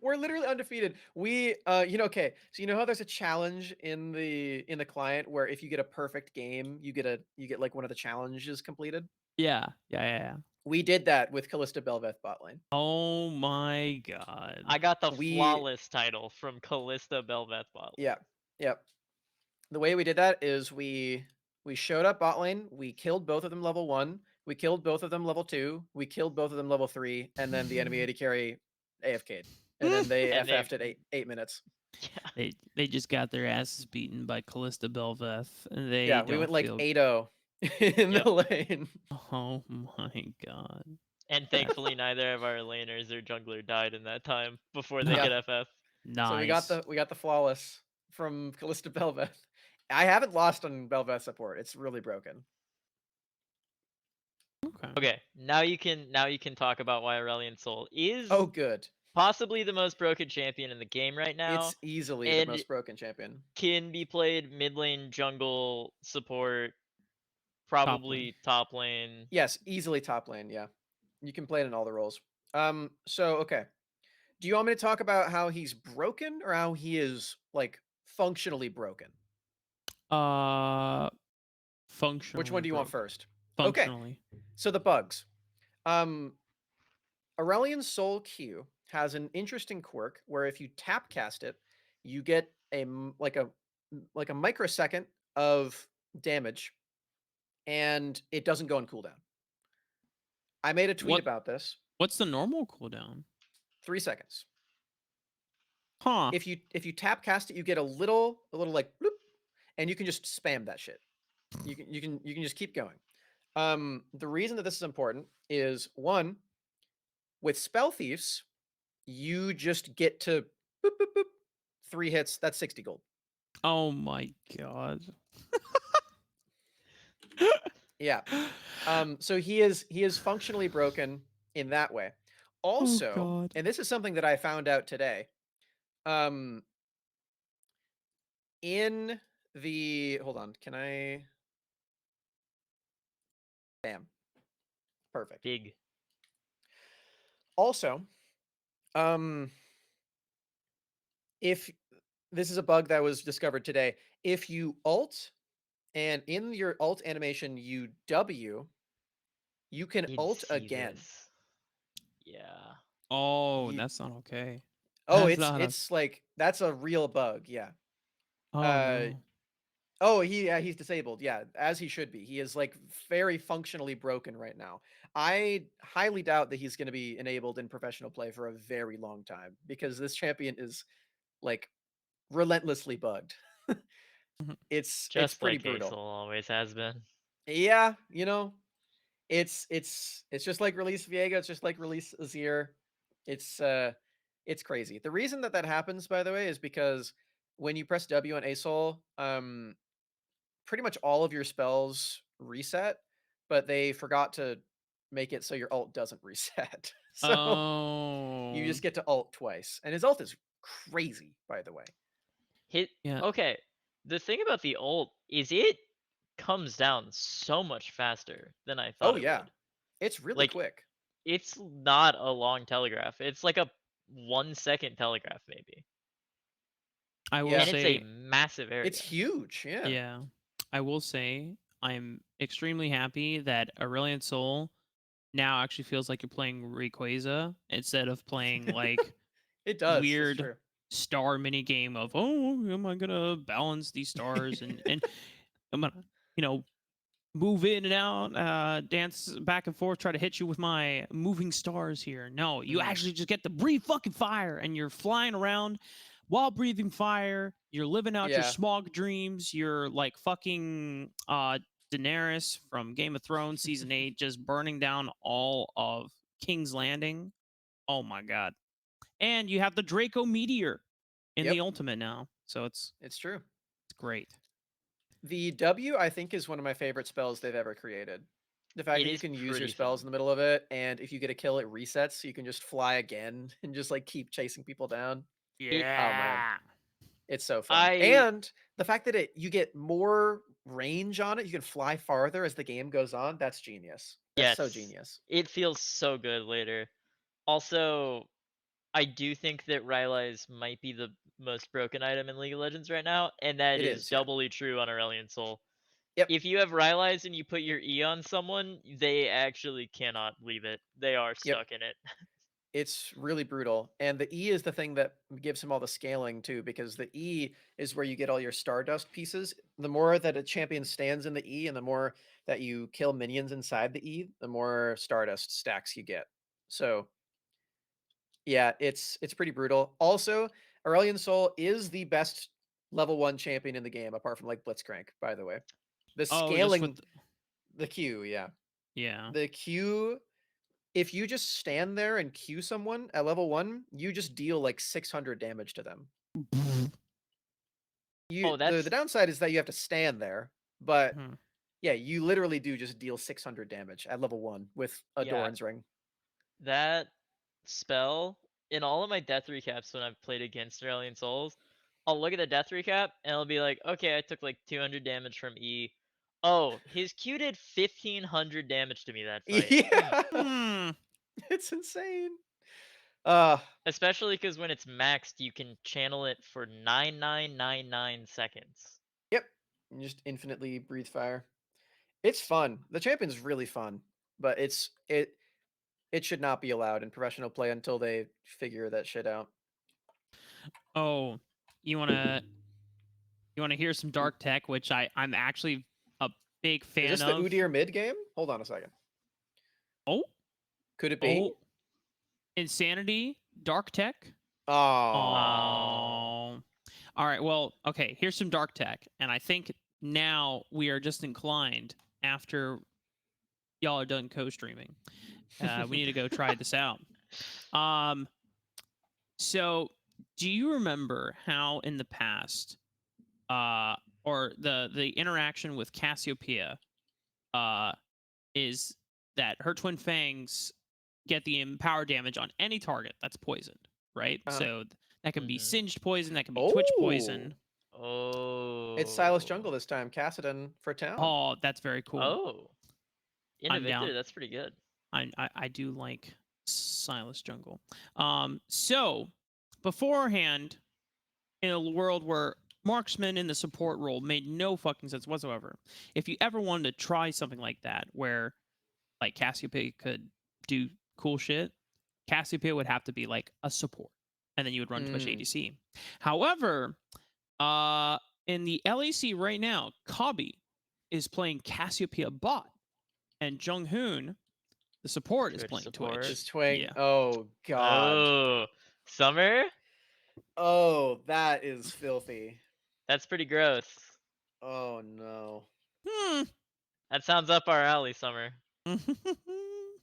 We're literally undefeated. We okay. So you know how there's a challenge in the client where if you get a perfect game, you get like one of the challenges completed? Yeah. Yeah. Yeah. Yeah. We did that with Callista Belveth bot lane. Oh my god. I got the We flawless title from Callista Belveth bot lane. yeah. Yep. The way we did that is we showed up bot lane, we killed both of them level 1, we killed both of them level 2, we killed both of them level 3, and then the enemy AD carry AFK'd. And then they And they FF'd at 8 minutes. yeah. They just got their asses beaten by Callista Belveth, and they Yeah, we went don't like feel. 8-0 in Yep. the lane. Oh my god. And thankfully neither of our laners or jungler died in that time before they No. Yeah. could FF. So Nice. we got the flawless from Callista Belveth. I haven't lost on Belveth support. It's really broken. Okay. Okay, now you can talk about why Aurelion Sol Oh is good. possibly the most broken champion in the game right It's now, easily the and most broken champion. can be played mid lane, jungle, support, Top lane. probably top lane. Yes, easily top lane, yeah. You can play it in all the roles. So okay. Do you want me to talk about how he's broken or how he is like functionally broken? Uh, Which functionally one do you want broken. first? Okay. Functionally. So the bugs. Um Aurelion Soul Q has an interesting quirk where if you tap cast it, you get like a microsecond of damage and it doesn't go on cooldown. I made a tweet What? about this. What's the normal cooldown? 3 seconds. Huh. If you tap cast it, you get a little like bloop, and you can just spam that shit. You can just keep going. The reason that this is important is one, with spell thieves, you just get to boop boop boop 3 hits, that's 60 gold. Oh my god. Yeah. So he is functionally broken in that way. Oh Also, god. and this is something that I found out today. Um in the hold on, can I bam. Perfect. Big. Also, um if this is a bug that was discovered today, if you ult and in your ult animation you W, you can You'd ult see again. this. Yeah. Oh, You, that's not okay. oh, That's not a. it's like that's a real bug, yeah. Oh Uh no. oh, he's disabled. Yeah, as he should be. He is like very functionally broken right now. I highly doubt that he's going to be enabled in professional play for a very long time because this champion is like relentlessly bugged. It's Just pretty like brutal. Hazel always has been. Yeah, you know, it's just like release Viego, it's just like release Azir. It's crazy. The reason that that happens, by the way, is because when you press W on ASOL, pretty much all of your spells reset, but they forgot to make it so your ult doesn't reset. So you Oh. just get to ult twice. And his ult is crazy, by the way. Hit Yeah. okay. The thing about the ult is it comes down so much faster than I Oh thought it yeah. would. It's really Like quick. it's not a long telegraph. It's like a 1 second telegraph maybe. I will Yeah. And it's a say, massive It's area. huge. Yeah. yeah. I will say, I'm extremely happy that Aurelion Sol now actually feels like you're playing Rayquaza instead of playing like It does. That's weird true. star mini game of, oh, am I gonna balance these stars and I'm gonna, you know, move in and out, dance back and forth, try to hit you with my moving stars here. No, you Mhm. actually just get to breathe fucking fire and you're flying around while breathing fire. You're living out your Yeah. smog dreams. You're like fucking Daenerys from Game of Thrones season 8, just burning down all of King's Landing. Oh my god. And you have the Draco meteor in the Yep. ultimate now. So It's true. it's great. The W, I think, is one of my favorite spells they've ever created. The fact It that you is can use your pretty spells fun. in the middle of it, and if you get a kill, it resets, so you can just fly again and just like keep chasing people down. It Oh man, Yeah. it's so fun. I And the fact that you get more range on it, you can fly farther as the game goes on. That's genius. That's so yes. genius. It feels so good later. Also, I do think that Rylai's might be the most broken item in League of Legends right now, and that It is is, yeah. doubly true on Aurelion Sol. Yep. If you have Rylai's and you put your E on someone, they actually cannot leave it. They are Yep. stuck in it. It's really brutal. And the E is the thing that gives him all the scaling too, because the E is where you get all your Stardust pieces. The more that a champion stands in the E and the more that you kill minions inside the E, the more Stardust stacks you get. So yeah, it's pretty brutal. Also, Aurelion Sol is the best level 1 champion in the game, apart from like Blitzcrank, by the way. The Oh, just with scaling, the Q, yeah. yeah. The Q, if you just stand there and Q someone at level 1, you just deal like 600 damage to them. Oh, The that's downside is that you have to stand there, but Hmm. yeah, you literally do just deal 600 damage at level 1 with a yeah, Doran's Ring. that spell in all of my death recaps when I've played against Aurelion Souls. I'll look at the death recap and I'll be like, okay, I took like 200 damage from E. Oh, his Q did 1500 damage to me that fight. Hmm. Yeah, Hmm. it's insane. Uh, Especially because when it's maxed, you can channel it for 9999 seconds. yep, you just infinitely breathe fire. It's fun. The champion's really fun, but it should not be allowed in professional play until they figure that shit out. Oh, you wanna you wanna hear some dark tech, which I'm actually a big Is fan this the of. Udyr mid game? Hold on a second. Oh, Could it be? oh, insanity, dark tech. Oh. Oh, all right. Well, okay. Here's some dark tech, and I think now we are just inclined after y'all are done co-streaming. We need to go try this out. Um, so do you remember how in the past, or the interaction with Cassiopeia, uh, is that her twin fangs get the empower damage on any target that's poisoned, right? Uh-huh. So that can be Mm-hmm. singed poison, that can be twitch Oh. poison. It's Silas Oh. Jungle this time. Cassidon for town. Oh, that's very cool. Oh. I'm Invictor, down. that's pretty good. I do like Silas Jungle. So beforehand, in a world where marksman in the support role made no fucking sense whatsoever, if you ever wanted to try something like that, where like Cassiopeia could do cool shit, Cassiopeia would have to be like a support, and then you would run Twitch Mm. ADC. However, uh, in the LEC right now, Kabi is playing Cassiopeia bot, and Jung Hoon, the support, is Twitch playing support. Twitch. Is Twang. Yeah. Oh god. Oh. Summer? Oh, that is filthy. That's pretty gross. Oh no. Hmm. That sounds up our alley, Summer.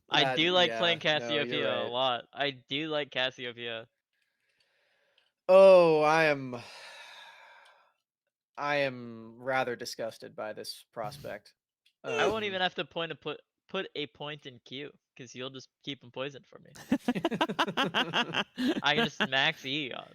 I That do like yeah, playing no, you're Cassiopeia a right. lot. I do like Cassiopeia. Oh, I am rather disgusted by this prospect. I won't Um even have to put a point in Q, because you'll just keep him poisoned for me. I can just max E on.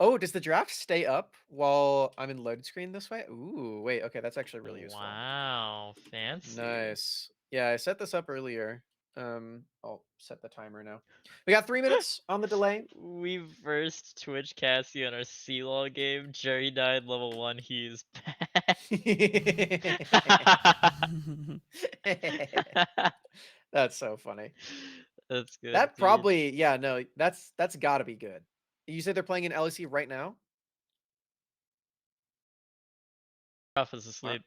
Oh, does the draft stay up while I'm in load screen this way? Ooh, wait, okay, that's actually really useful. Wow, fancy. Nice. Yeah, I set this up earlier. I'll set the timer now. We got 3 minutes on the delay. We versed Twitch Cassie in our C-Law game. Jerry died level 1, he's bad. That's so funny. That's good, That Peach. probably, yeah, no, that's got to be good. You said they're playing in LEC right now? Ruff is Wow. asleep.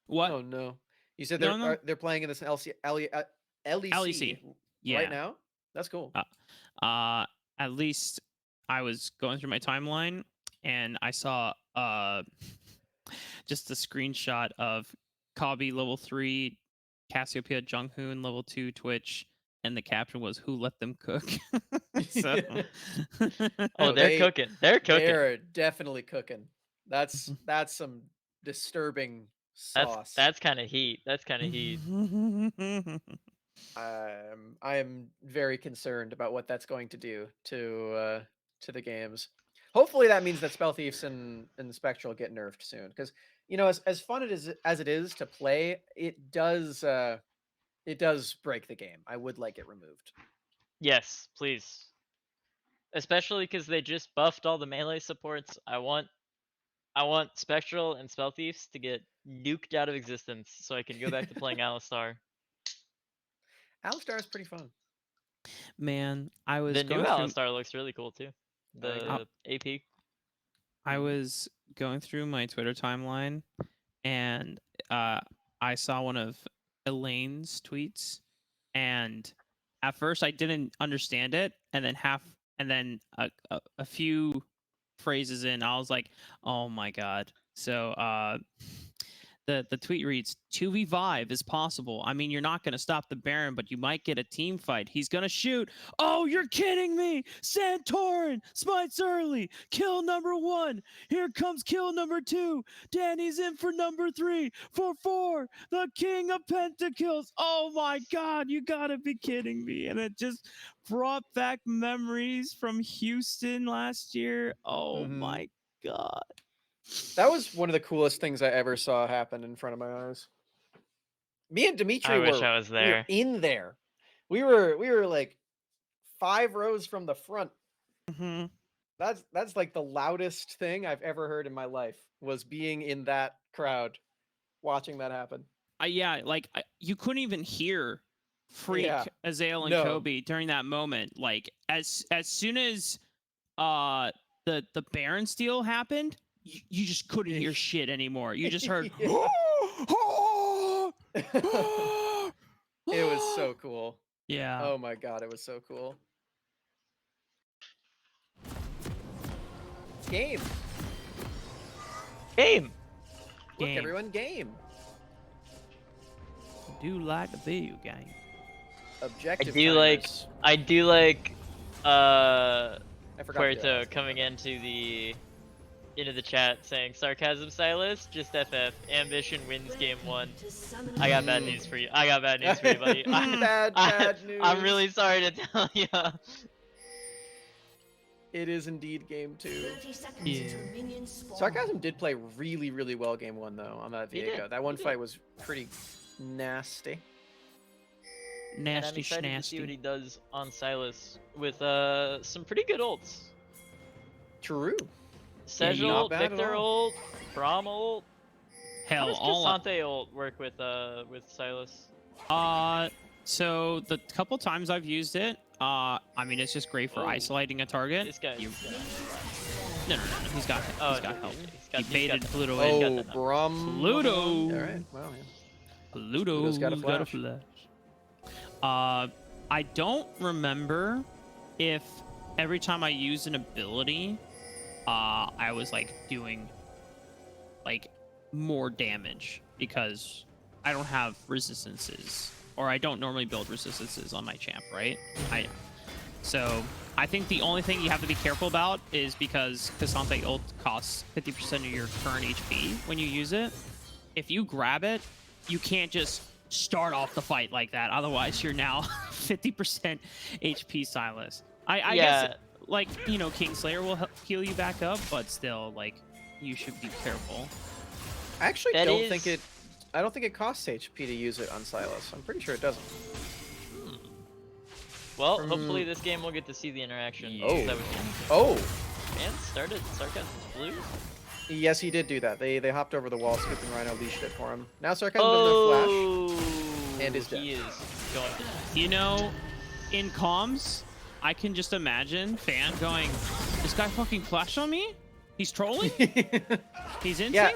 What? Oh no. You said No, no. they're playing in this LEC LEC. right Yeah. now? That's cool. At least I was going through my timeline and I saw just a screenshot of Kabi level 3, Cassiopeia Junghoon level 2 Twitch, and the caption was "Who let them cook?" So Oh, No, they're cooking. They're cooking. they're definitely cooking. That's some disturbing sauce. That's kind of heat. That's kind of heat. I am very concerned about what that's going to do to the games. Hopefully that means that Spell Thieves and Spectral get nerfed soon, because as fun as it is to play, it does break the game. I would like it removed. Yes, please. Especially because they just buffed all the melee supports. I want I want Spectral and Spell Thieves to get nuked out of existence so I can go back to playing Alistar. Alistar is pretty fun. Man, I was The new going through Alistar looks really cool too. I agree. The AP. I was going through my Twitter timeline, and I saw one of Elaine's tweets, and at first I didn't understand it, and then a few phrases in, I was like, oh my god. So the tweet reads, 2v5 is possible. I mean, you're not going to stop the Baron, but you might get a team fight. He's going to shoot. Oh, you're kidding me. Santorin smites early. Kill number 1. Here comes kill number 2. Danny's in for number 3. For 4. The king of pentakills. Oh my god, you got to be kidding me. And it just brought back memories from Houston last year. Oh my god. That was one of the coolest things I ever saw happen in front of my eyes. Me and Dimitri I were, wish I was we were there. in there. We were like 5 rows from the front. Mm-hmm. That's like the loudest thing I've ever heard in my life, was being in that crowd watching that happen. Yeah, like you couldn't even hear Freak, Yeah. Azael, and No. Kobe during that moment. Like as soon as the Baron steal happened, you just couldn't hear shit anymore. You just heard. Yeah. It was so cool. Yeah. Oh my god, it was so cool. Game. Game. Look, Game. everyone, game. Do like a video game. Objective. I do like I forgot to do Puerto that. coming into the chat saying sarcasm Silas, just FF, ambition wins game 1. I got bad news for you. I got bad news for you, buddy. Bad news. I'm really sorry to tell you. It is indeed game 2. Yeah. Sarcasm did play really, really well game 1 though on that He did, Viego. That one he fight did. was pretty nasty. And I'm Nasty excited to see what schnasty. he does on Silas with some pretty good ults. True. Sedge Yeah, not ult, bad at Victor all. ult, Braum ult. How Hell, does all Cassante ult work with Silas? So the couple times I've used it, I mean, it's just great for Oh. isolating a target. This guy. No, he's got Oh, he's got help. he's He baited got Pluto Oh, in. got that. Brum. Pluto. All right. Well, yeah. Pluto's got a flash. I don't remember if every time I used an ability, I was like doing like more damage, because I don't have resistances, or I don't normally build resistances on my champ, right? So I think the only thing you have to be careful about is, because Cassante ult costs 50% of your current HP when you use it. If you grab it, you can't just start off the fight like that. Otherwise, you're now 50% HP Silas. I guess, like, you know, Kingslayer will heal you back up, but still, like, you should be careful. I actually That don't is- think it. I don't think it costs HP to use it on Silas. I'm pretty sure it doesn't. Well, From- hopefully this game we'll get to see the interaction. Yeah. Oh. Is that what you- Oh, Man started Sarcasm's blue. yes, he did do that. They hopped over the wall, skipping Rhino leashed it for him. Now Sarcasm doesn't have flash. And is he dead. is going to. You know, in comms, I can just imagine Fan going, this guy fucking flashed on me? He's trolling? He's insane? Yeah.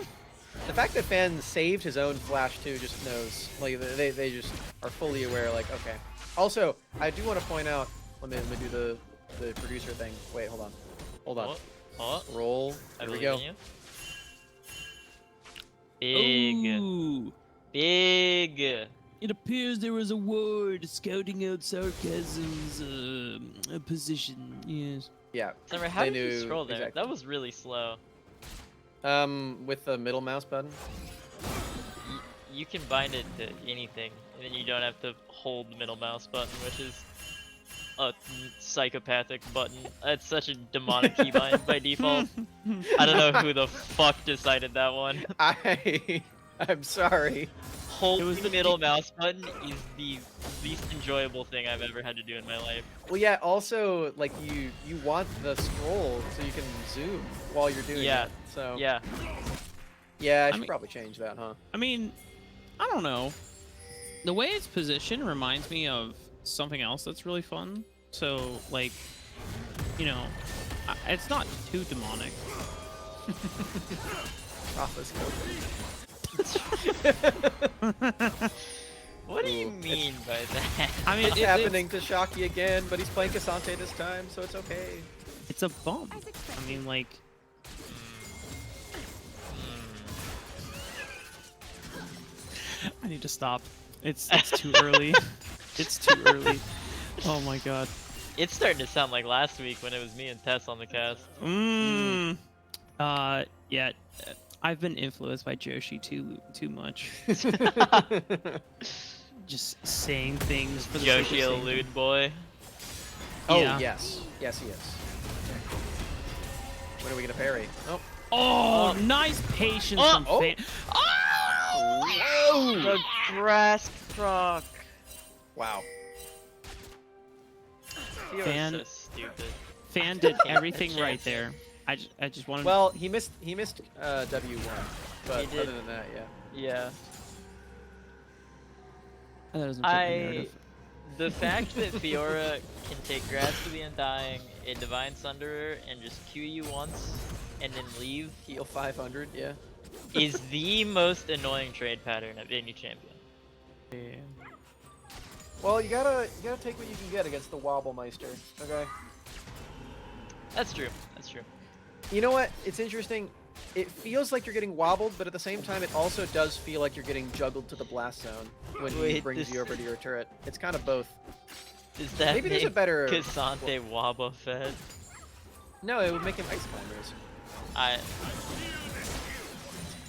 The fact that Fan saved his own flash too just knows. Like they just are fully aware. Like, okay. Also, I do want to point out. Let me do the producer thing. Wait, hold on. Hold on. Oh, Roll. I There we believe go. in you. Big, Ooh. big. It appears there was a ward scouting out Sarcasm's position. Yes. Yeah. Summer, how They did you knew scroll there? exactly. That was really slow. With the middle mouse button. You can bind it to anything, and then you don't have to hold the middle mouse button, which is a psychopathic button. It's such a demonic keybind by default. I don't know who the fuck decided that one. I'm sorry. holding was the the middle mouse button is the least enjoyable thing I've ever had to do in my life. Well, yeah. Also, like you want the scroll so you can zoom while you're doing Yeah. it. So Yeah. yeah, I I should mean, probably change that, huh? I mean, I don't know. The way it's positioned reminds me of something else that's really fun. So, like, you know, it's not too demonic. Office What do you Ooh, mean by that? I mean, it's happening to Shocky again, but he's playing Cassante this time, so it's okay. it's a bump. I mean, like, I need to stop. It's too early. It's too early. Oh my god. It's starting to sound like last week when it was me and Tess on the cast. Yeah. I've been influenced by Joshi too much. Just saying things for the sake of Yoshi a saying them. lewd boy. Oh Yeah. yes, yes he is. When are we gonna parry? Oh, Oh, nice patience Oh, from oh. Fan. whoa! The grass proc. Wow. You're Fan- so stupid. Fan did everything Chance. right there. I just wanted. Well, he missed W1, but He did. other than that, yeah. Yeah. that doesn't fit the I. narrative. The fact that Fiora can take grass to the Undying, a Divine Sunderer, and just Q you once and then leave Heal 500, yeah. is the most annoying trade pattern of any champion. Yeah. Well, you gotta take what you can get against the Wobble Meister. Okay. That's true. That's true. You know what? It's interesting. It feels like you're getting wobbled, but at the same time, it also does feel like you're getting juggled to the blast zone when he Wait, brings this- you over to your turret. It's kind of both. Is that Maybe there's a make better- Cassante Wabba Fed? No, it would make him ice climbers.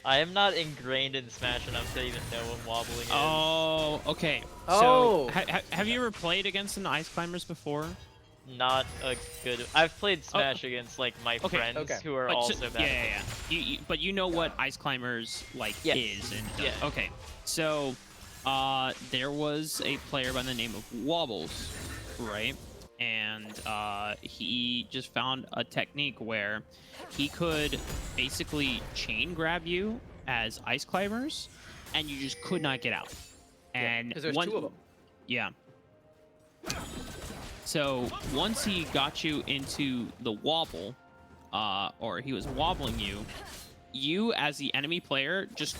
I am not ingrained in Smash enough to even know what wobbling is. Oh, okay. Oh. So, have you ever played against an Ice Climbers before? Not a good. I've played Smash against like my Okay, friends okay. who are But also so- bad. yeah. But you know what Ice Climbers like Yes. is and does. Yeah. Okay. So, there was a player by the name of Wobbles, right? And he just found a technique where he could basically chain grab you as Ice Climbers, and you just could not get out. And Because there's one- two of them. Yeah. So once he got you into the wobble, or he was wobbling you, you as the enemy player just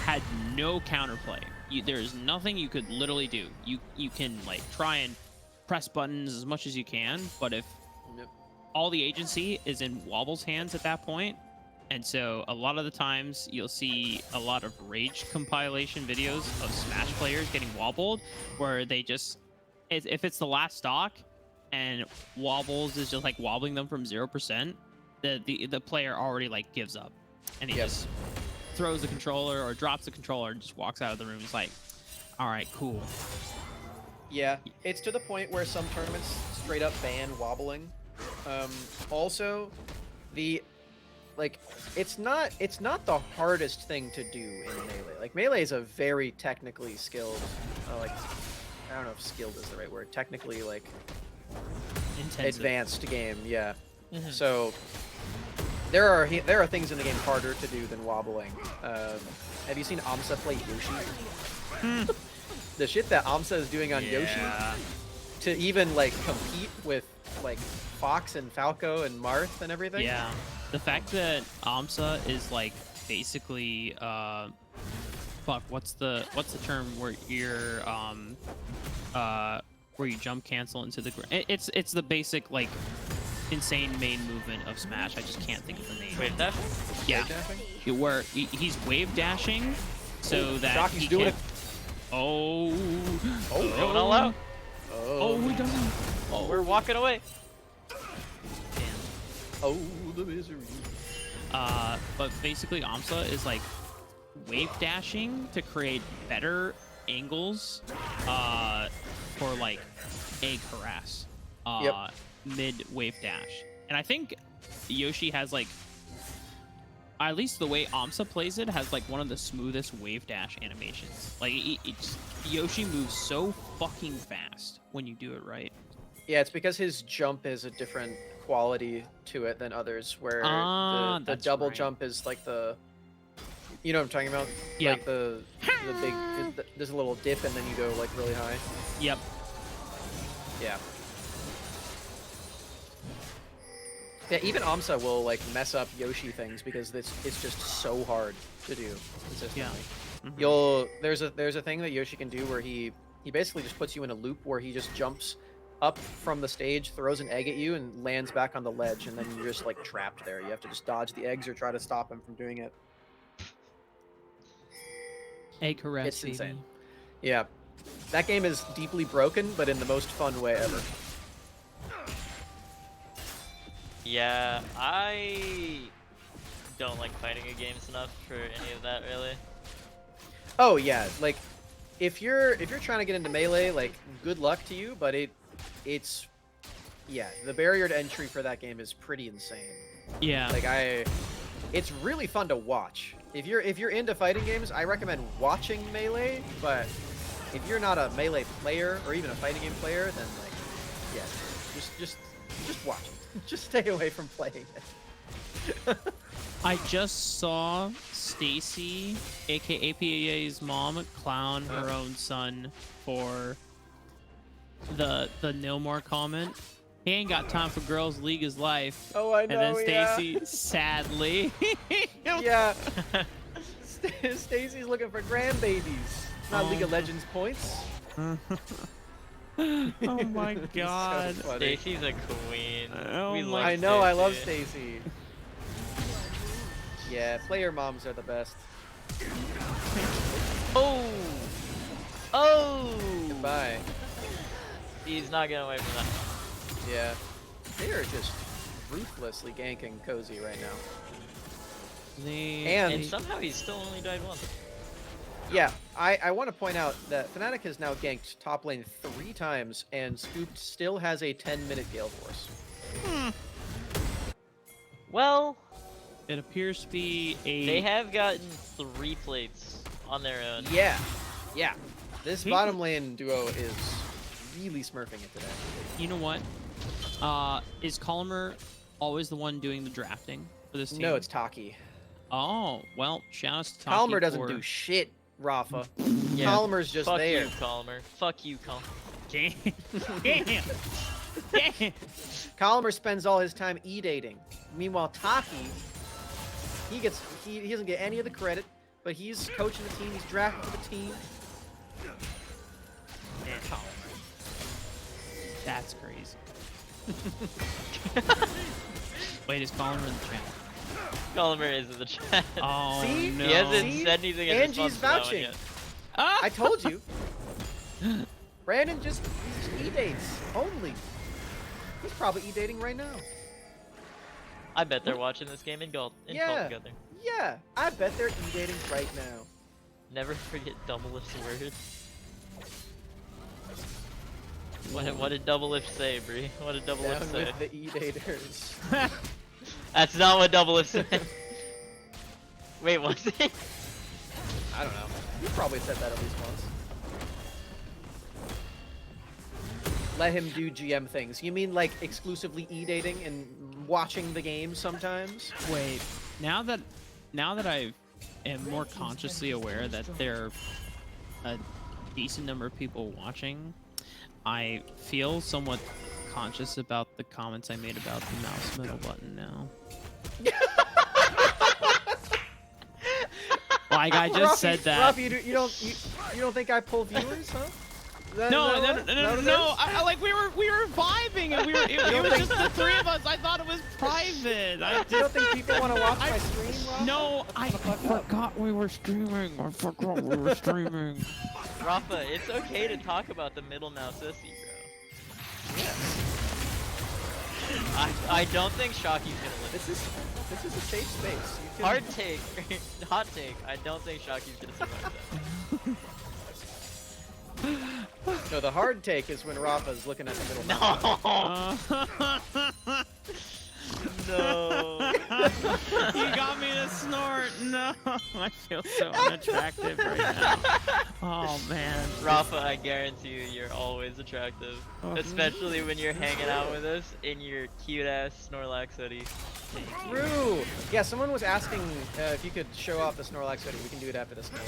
had no counterplay. There's nothing you could literally do. You can like try and press buttons as much as you can, but if Yep. all the agency is in Wobble's hands at that point, and so a lot of the times you'll see a lot of rage compilation videos of Smash players getting wobbled, where they just, if it's the last stock and Wobbles is just like wobbling them from 0%, the player already like gives up, and he Yep. just throws the controller or drops the controller and just walks out of the room. It's like, all right, cool. Yeah, it's to the point where some tournaments straight up ban wobbling. Also, it's not the hardest thing to do in Melee. Like, Melee is a very technically skilled, I don't know if skilled is the right word. Technically, like, Intensive. advanced game, yeah. Mhm. So, there are things in the game harder to do than wobbling. Have you seen Amsa play Yoshi? The shit that Amsa is doing on Yoshi Yeah. to even, like, compete with, like, Fox and Falco and Marth and everything. Yeah, the fact that Amsa is like basically fuck, what's the term where you're where you jump cancel into the ground? It's the basic like insane main movement of Smash. I just can't think of the name. Wait, that. Yeah, Dashing? where he's wave dashing so that Shocky's he doing can. it. Oh. Going all out. Oh, he doesn't. Oh, we're walking away. Damn. Oh, the misery. But basically Amsa is like wave dashing to create better angles for like egg harass Yep. mid wave dash. And I think Yoshi has like at least the way Amsa plays it, has like one of the smoothest wave dash animations. Like Yoshi moves so fucking fast when you do it right. Yeah, it's because his jump is a different quality to it than others, where the That's double right. jump is like the, you know what I'm talking about? Yeah. Like the big, there's a little dip and then you go like really high. Yep. Yeah. Yeah, even Amsa will like mess up Yoshi things because it's just so hard to do consistently. Yeah. There's a thing that Yoshi can do where he basically just puts you in a loop where he just jumps up from the stage, throws an egg at you, and lands back on the ledge, and then you're just like trapped there. You have to just dodge the eggs or try to stop him from doing it. Egg caress. It's insane. Yeah, that game is deeply broken, but in the most fun way ever. Yeah, I don't like fighting games enough for any of that really. Oh yeah, like if you're trying to get into Melee, like good luck to you, but it's yeah, the barrier to entry for that game is pretty insane. Yeah. Like it's really fun to watch. If you're into fighting games, I recommend watching Melee, but if you're not a Melee player or even a fighting game player, then like yeah, just watch it. Just stay away from playing it. I just saw Stacy, aka APA's mom, clown her own son for the no more comment. He ain't got time for girls, league his life. Oh, I know. And then Stacy, sadly. Yeah. Stacy's looking for grandbabies. Not League of Legends points. Oh my god. So funny. Stacy's a queen. Oh We my- love I know, I love Stacy. Stacy. Yeah, player moms are the best. Oh! Oh! Goodbye. He's not getting away from that. Yeah. They are just ruthlessly ganking Cozy right now. And And somehow he's still only died once. yeah, I want to point out that Fnatic has now ganked top lane 3 times, and Scooped still has a 10-minute Gale Force. Well, it appears to be a... they have gotten 3 plates on their own. Yeah, yeah. This He- bottom lane duo is really smurfing it today. You know what? Is Colomer always the one doing the drafting for this team? No, it's Taki. Oh, well, shout out to Taki Calmer doesn't for... do shit, Rafa. Yeah. Calmer's just Fuck there. you, Calmer. Fuck you, Calmer. Damn. Damn. Calmer spends all his time e-dating. Meanwhile, Taki, he doesn't get any of the credit, but he's coaching the team, he's drafting for the team. That's crazy. Wait, is Colomer in the chat? Calmer is in the chat. Oh, See? no. He hasn't See? said anything in Angie's response to that one vouching. yet. Ah! I told you. Brandon he just e-dates only. He's probably e-dating right now. I bet they're watching this game in Call Yeah. together. Yeah, I bet they're e-dating right now. Never forget Double Lift's words. What did Double Lift say, Bree? What did Double Down Lift say? with the e-daters. That's not what Double Lift said. Wait, was it? I don't know. You probably said that at least once. Let him do GM things. You mean like exclusively e-dating and watching the game sometimes? Wait, now that I am more consciously aware that there are a decent number of people watching, I feel somewhat conscious about the comments I made about the mouse middle button now. Like I just Ruffy, said that. Ruffy, you don't think I pull viewers, huh? No. I Like we were vibing and it was just the 3 of us. I thought it was private. I You don't just think people want to watch my stream, Ruff? no. I forgot we were streaming. I forgot we were streaming. Rafa, it's okay to talk about the middle mouse SE, bro. I don't think Shocky's gonna live. This is a safe space. You can... Hard take, hot take. I don't think Shocky's gonna survive that. No, the hard take is when Rafa's looking at the middle. No. No. You got me to snort. No, I feel so unattractive right now. Oh man. Rafa, I guarantee you, you're always attractive. Oh. Especially when you're hanging out with us in your cute ass Snorlax hoodie. True. Yeah, someone was asking if you could show off the Snorlax hoodie. We can do it after this game.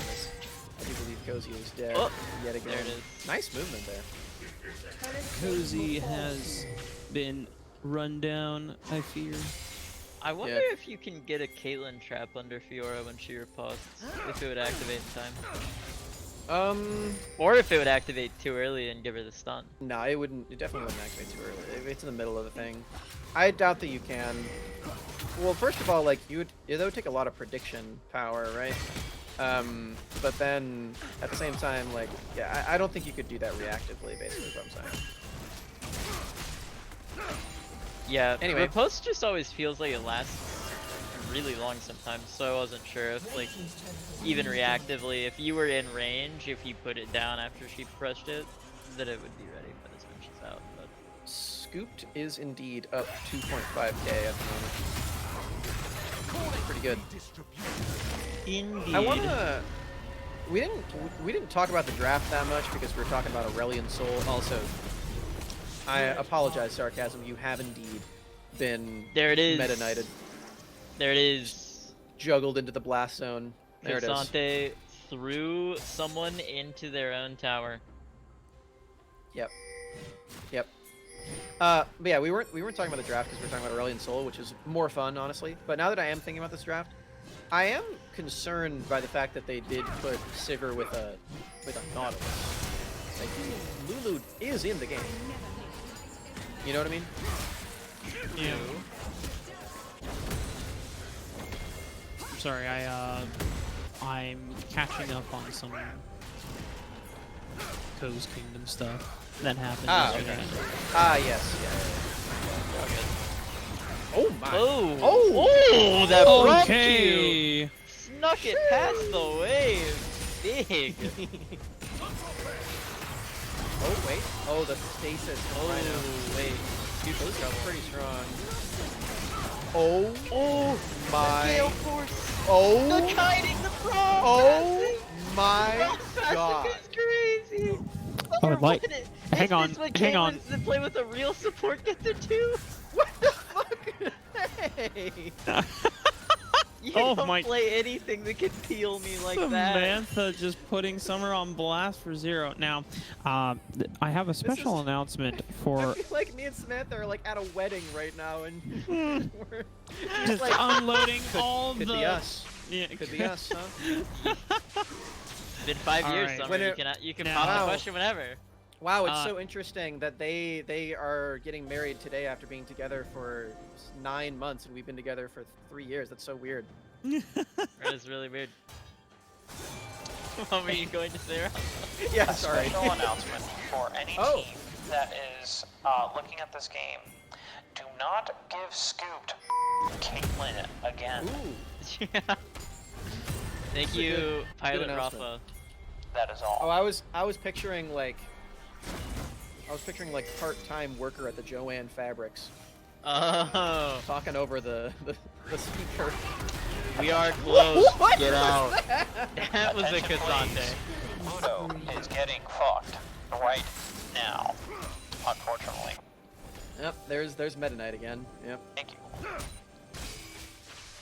I do believe Cozy is dead yet again. There it is. Nice movement there. Cozy has been run down, I fear. I wonder if you can get a Caitlyn trap under Fiora when she riposts, if it would activate in time. Or if it would activate too early and give her the stun. No, it wouldn't. It definitely wouldn't activate too early. If it's in the middle of the thing. I doubt that you can. Well, first of all, like that would take a lot of prediction power, right? But then at the same time, like, yeah, I don't think you could do that reactively. Basically, is what I'm saying. Yeah. Anyway. Riposte just always feels like it lasts really long sometimes, so I wasn't sure if, like, even reactively, if you were in range, if you put it down after she pressed it, that it would be ready by the time she's out. But Scooped is indeed up 2.5k at the moment. Pretty good. indeed. I wanna. We didn't talk about the draft that much because we were talking about Aurelion Soul. Also, I apologize, sarcasm. You have indeed been There it is. Meta Knighted, There it is. juggled into the blast zone. There it is. Cassante threw someone into their own tower. Yep. Yep. But yeah, we weren't talking about the draft because we were talking about Aurelion Soul, which is more fun, honestly. But now that I am thinking about this draft, I am concerned by the fact that they did put Sivir with a Nautilus. Like, Lulu is in the game. You know what I mean? Yeah. I'm sorry, I'm catching up on some Co's Kingdom stuff that happened yesterday. Okay. Ah, yes. Yeah. Oh my. Oh, that broke you. Okay. Snuck it past the wave. Big. Oh wait. Oh, the stasis. Oh, wait. Those are pretty strong. Oh my. Gale Force. Oh. The kiting, the frog. Oh my god. It's crazy. I would like. Is Hang on. this what Hang on. Caitlyn's that play with a real support get to do? What the fuck? Hey. You Oh don't my- play anything that can peel me like that. Samantha just putting Summer on blast for 0. Now, I have a special is- announcement I for feel like me and Samantha are like at a wedding right now, and we're just like, unloading all could the. be us. Yeah, Could be us, huh? It's been 5 All years, right. Summer. When You can now- pop the Wow. question whenever. Wow, it's so interesting that they are getting married today after being together for 9 months, and we've been together for 3 years. That's so weird. That is really weird. What were you going to say, Rob? Yeah, A sorry. special announcement for any Oh. team that is looking at this game. Do not give Scooped Caitlyn again. Ooh. Yeah. Thank That's a you, good Pilot announcement. Rafa. That is all. Oh, I was picturing like part-time worker at the Joanne Fabrics, Oh, talking over the speaker. we are close. What Get was out. that? That was a Attention, Cassante. please. Pluto is getting fucked right now, unfortunately. Yep, there's Meta Knight again. Yep. Thank you.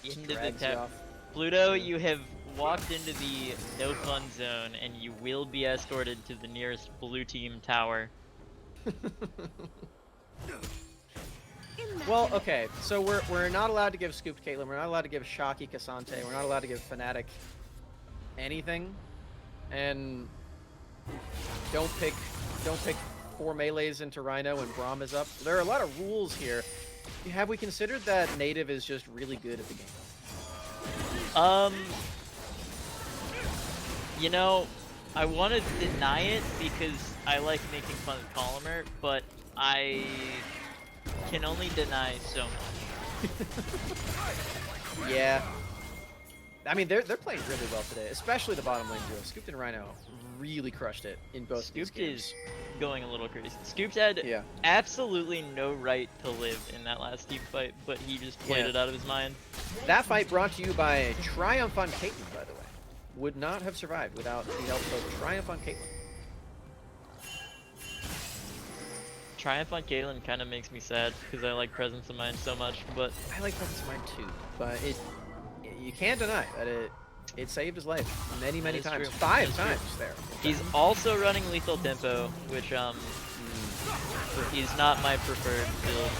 Into the Drags you tap. off. Pluto, you have walked into the no fun zone, and you will be escorted to the nearest blue team tower. Well, okay, so we're not allowed to give Scooped Caitlyn, we're not allowed to give Shocky Cassante, we're not allowed to give Fnatic anything, and don't pick 4 melees into Rhino when Braum is up. There are a lot of rules here. Have we considered that Native is just really good at the game? You know, I want to deny it because I like making fun of Colomer, but I can only deny so much. Yeah. I mean, they're playing really well today, especially the bottom lane duo. Scooped and Rhino really crushed it in both these Scooped games. is going a little crazy. Scooped had Yeah. absolutely no right to live in that last team fight, but he just played Yeah. it out of his mind. That fight brought to you by Triumph on Caitlyn, by the way. Would not have survived without the help of Triumph on Caitlyn. Triumph on Caitlyn kind of makes me sad because I like Presence of Mind so much, but I like Presence of Mind too, but you can't deny that it saved his life many That is times. true. 5 That is times there. he's also running Lethal Tempo, which is not my preferred build.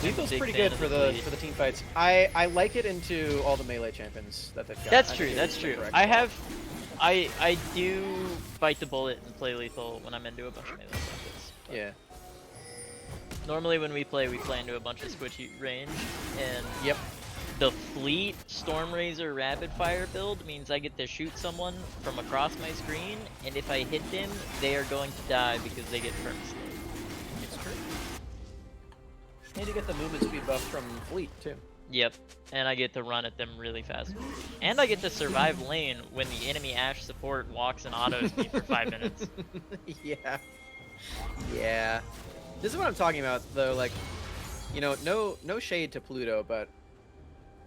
Lethal's Big pretty fan good of for the the team fights. I like it into all the melee champions that they've got. That's I true. think That's it's the true. correct call. I do bite the bullet and play lethal when I'm into a bunch of melee weapons. Yeah. Normally when we play into a bunch of squishy range, and Yep. the fleet Stormrazor rapid fire build means I get to shoot someone from across my screen, and if I hit them, they are going to die because they get perm slowed. It's true. And you get the movement speed buff from Fleet too. Yep, and I get to run at them really fast. And I get to survive lane when the enemy Ashe support walks and autos me for 5 minutes. Yeah. Yeah. This is what I'm talking about, though. Like, you know, no shade to Pluto, but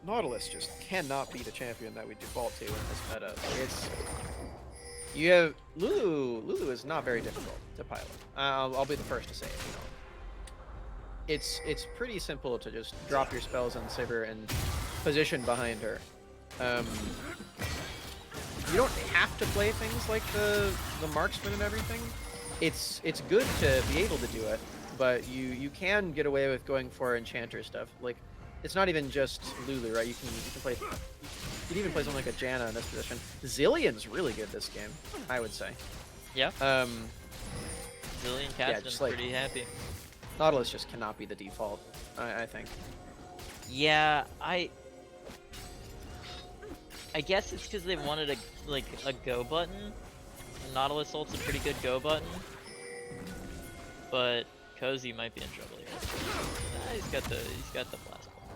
Nautilus just cannot be the champion that we default to in this meta. It's you have Lulu. Lulu is not very difficult to pilot. I'll be the first to say it. You know, it's pretty simple to just drop your spells on Sivir and position behind her. You don't have to play things like the marksman and everything. It's good to be able to do it, but you can get away with going for enchanter stuff. Like, it's not even just Lulu, right? You can play. You can even play something like a Janna in this position. Zillion's really good this game, I would say. Yeah, Um, Zillion yeah, Caston's just like- pretty happy. Nautilus just cannot be the default, I think. Yeah, I guess it's because they wanted a go button. Nautilus ult's a pretty good go button, but Cozy might be in trouble here. He's got the blast ball.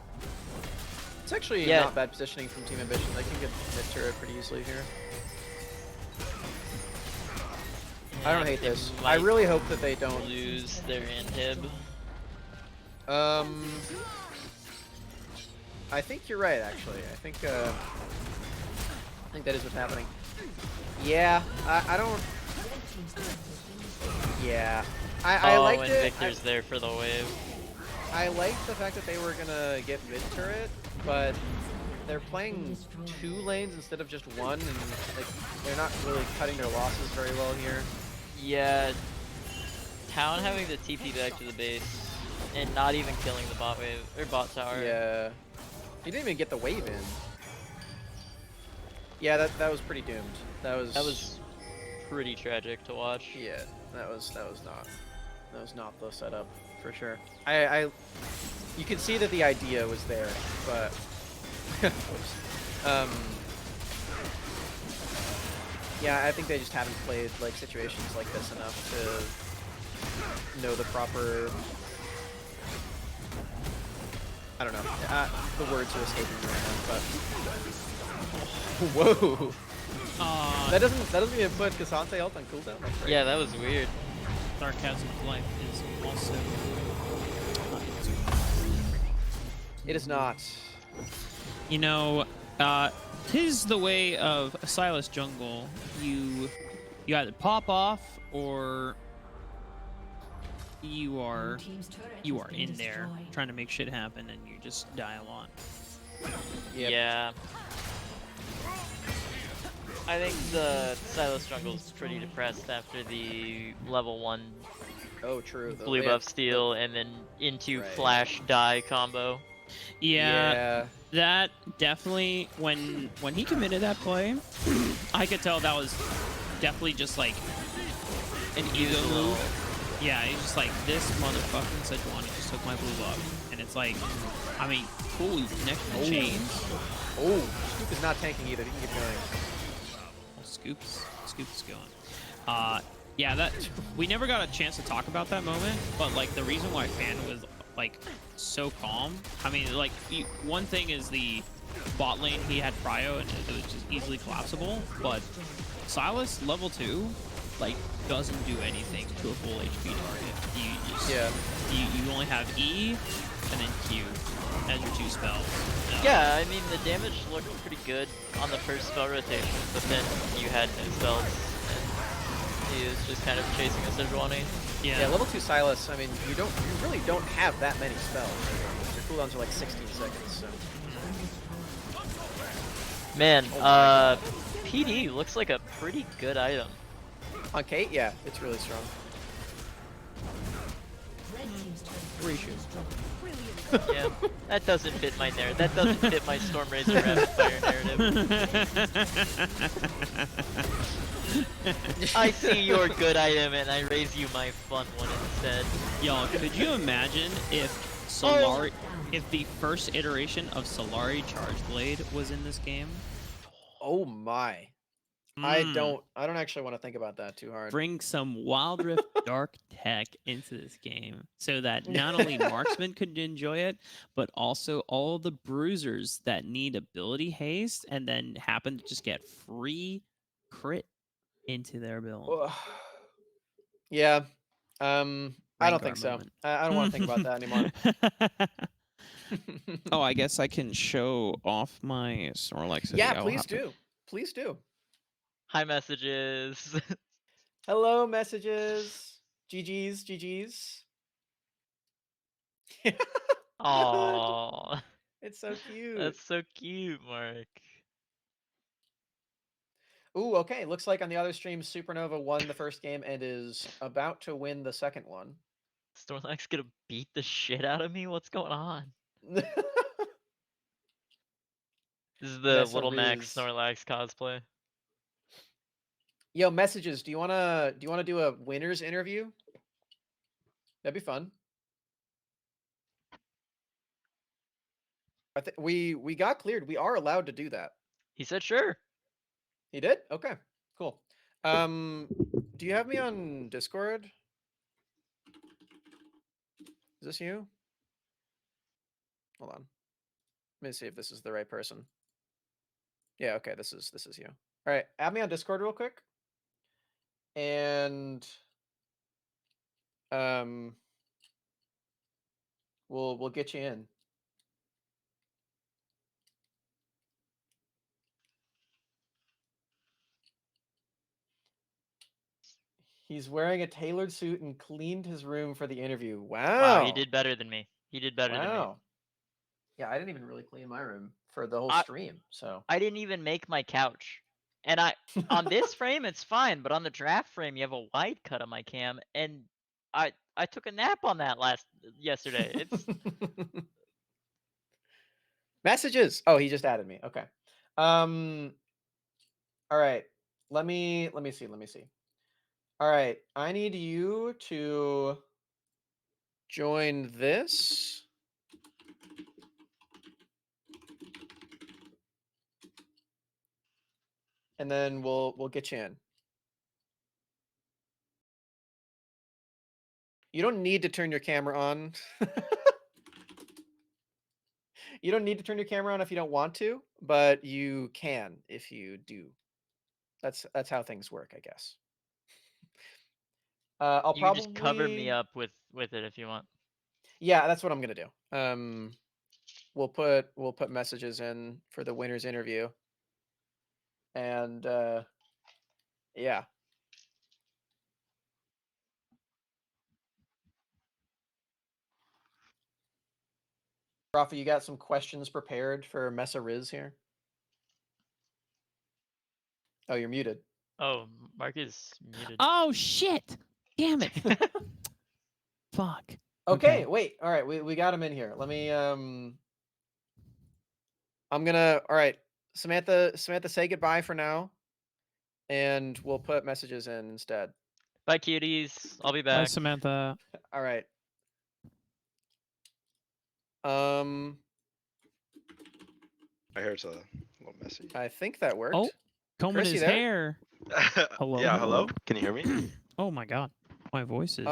It's actually Yeah. not bad positioning from Team Ambition. They can get mid turret pretty easily here. I don't And hate they this. I might really hope that they don't. lose their inhib. I think you're right. Actually, I think that is what's happening. Yeah, I don't. Yeah, I Oh, liked and it. Victor's there for the wave. I liked the fact that they were gonna get mid turret, but they're playing 2 lanes instead of just 1, and like they're not really cutting their losses very well here. Yeah, Town having to TP back to the base and not even killing the bot wave or bot tower. Yeah, he didn't even get the wave in. Yeah, that was pretty doomed. That was pretty tragic to watch. yeah, that was not the setup for sure. You can see that the idea was there, but yeah, I think they just haven't played like situations like this enough to know the proper. I don't know. The words are escaping me right now, but whoa. That doesn't even put Cassante ult on cooldown. That's great. Yeah, that was weird. Sarcasm's life is also It is not. You know, tis the way of a Silas jungle. You either pop off or you are in there trying to make shit happen and you just die a lot. Yep. Yeah. I think the Silas jungle's pretty depressed after the level 1 Oh, true. blue buff steal and then into Right. flash die combo. Yeah, that definitely when he committed that play, I could tell that was definitely just like an ego move. Yeah, he's just like, this motherfucking Sejuani just took my blue buff, and it's like, I mean, cool, he's next to the chains. Oh, Scoop is not tanking either. He can get going. Well, Scoops going. Yeah, that we never got a chance to talk about that moment, but like the reason why Fan was like so calm. I mean, like one thing is the bot lane he had Cryo and it was just easily collapsible. But Silas level 2 like doesn't do anything to a full HP target. You only have E and then Q as your 2 spells. Yeah, I mean the damage looked pretty good on the first spell rotation, but then you had no spells and he was just kind of chasing a Sejuani. Yeah, level 2 Silas, I mean, you really don't have that many spells. Your cooldowns are like 16 seconds, so. Man, PD looks like a pretty good item. On Kate, yeah, it's really strong. Yeah, that doesn't fit my narrative. That doesn't fit my Stormrazor rapid fire narrative. I see your good item and I raise you my fun one instead. Yo, could you imagine if Solari, if the first iteration of Solari Charge Blade was in this game? Oh my. I don't actually want to think about that too hard. Bring some Wild Rift Dark tech into this game so that not only marksmen could enjoy it, but also all the bruisers that need ability haste and then happen to just get free crit into their build. Yeah. I don't think so. Moment. I don't want to think about that anymore. Oh, I guess I can show off my Snorlax. Yeah, please do. Please do. Hi messages. Hello messages. GG's. Aww. It's so cute. That's so cute, Mark. Ooh, okay. Looks like on the other stream, Supernova won the first game and is about to win the second one. Snorlax gonna beat the shit out of me? What's going on? This is the Little Max Snorlax cosplay. Yo, messages. Do you wanna do a winners interview? That'd be fun. I think we got cleared. We are allowed to do that. He said sure. He did? Okay. Cool. Do you have me on Discord? Is this you? Hold on. Let me see if this is the right person. Yeah, okay, this is you. All right, add me on Discord real quick. And we'll get you in. He's wearing a tailored suit and cleaned his room for the interview. Wow. Wow, he did better than me. He did better than me. Yeah, I didn't even really clean my room for the whole stream, so. I didn't even make my couch. And on this frame it's fine, but on the draft frame you have a wide cut on my cam, and I took a nap on that yesterday. It's messages. Oh, he just added me. Okay. All right. Let me see. All right. I need you to join this. And then we'll get you in. You don't need to turn your camera on. You don't need to turn your camera on if you don't want to, but you can if you do. That's how things work, I guess. I'll you probably just cover me up with it if you want. Yeah, that's what I'm gonna do. We'll put messages in for the winner's interview. And yeah. Rafa, you got some questions prepared for Mesa Riz here? Oh, you're muted. Oh, Mark is muted. Oh shit! Damn it! Fuck. Okay, wait. All right, we got him in here. Let me I'm gonna all right. Samantha, say goodbye for now. And we'll put messages in instead. Bye cuties. I'll be back. Bye Samantha. All right. I heard it's a little messy. I think that worked. Oh, combing Chris, his you there? hair. Hello. Yeah, hello. Can you hear me? Oh my god, my voice is.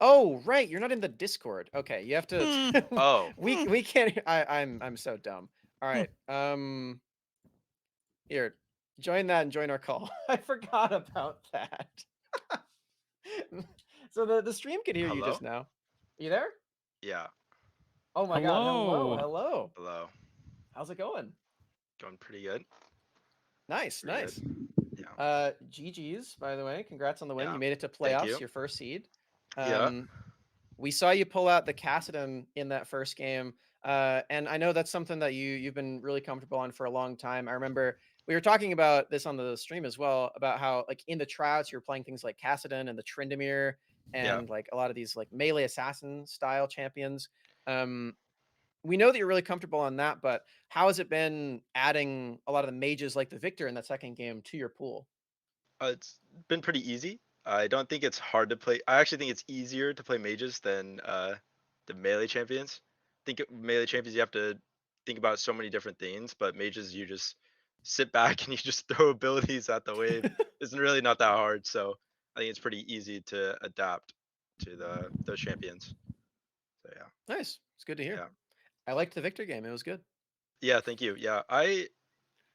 Oh right, you're not in the Discord. Okay, you have to. Oh. we can't. I'm so dumb. All right. Here, join that and join our call. I forgot about that. So the stream could hear you just Hello? now. You there? Yeah. Oh my God. Hello. Hello. Hello. Hello. How's it going? Going pretty good. Nice. Pretty good. Nice. Yeah. GG's, by the way. Congrats on the win. Yeah. You made it to Thank playoffs, you. your first seed. Yeah. Um, we saw you pull out the Cassidon in that first game. And I know that's something that you've been really comfortable on for a long time. I remember we were talking about this on the stream as well, about how like in the tryouts you're playing things like Cassidon and the Tryndamere Yeah. and like a lot of these like melee assassin style champions. Um, we know that you're really comfortable on that, but how has it been adding a lot of the mages like the Victor in that second game to your pool? It's been pretty easy. I don't think it's hard to play. I actually think it's easier to play mages than the melee champions. I think melee champions you have to think about so many different things, but mages you just sit back and you just throw abilities at the wave. It's really not that hard, so I think it's pretty easy to adapt to those champions. So yeah, Nice. It's good to hear. yeah, I liked the Victor game. It was good. yeah. Thank you. Yeah, I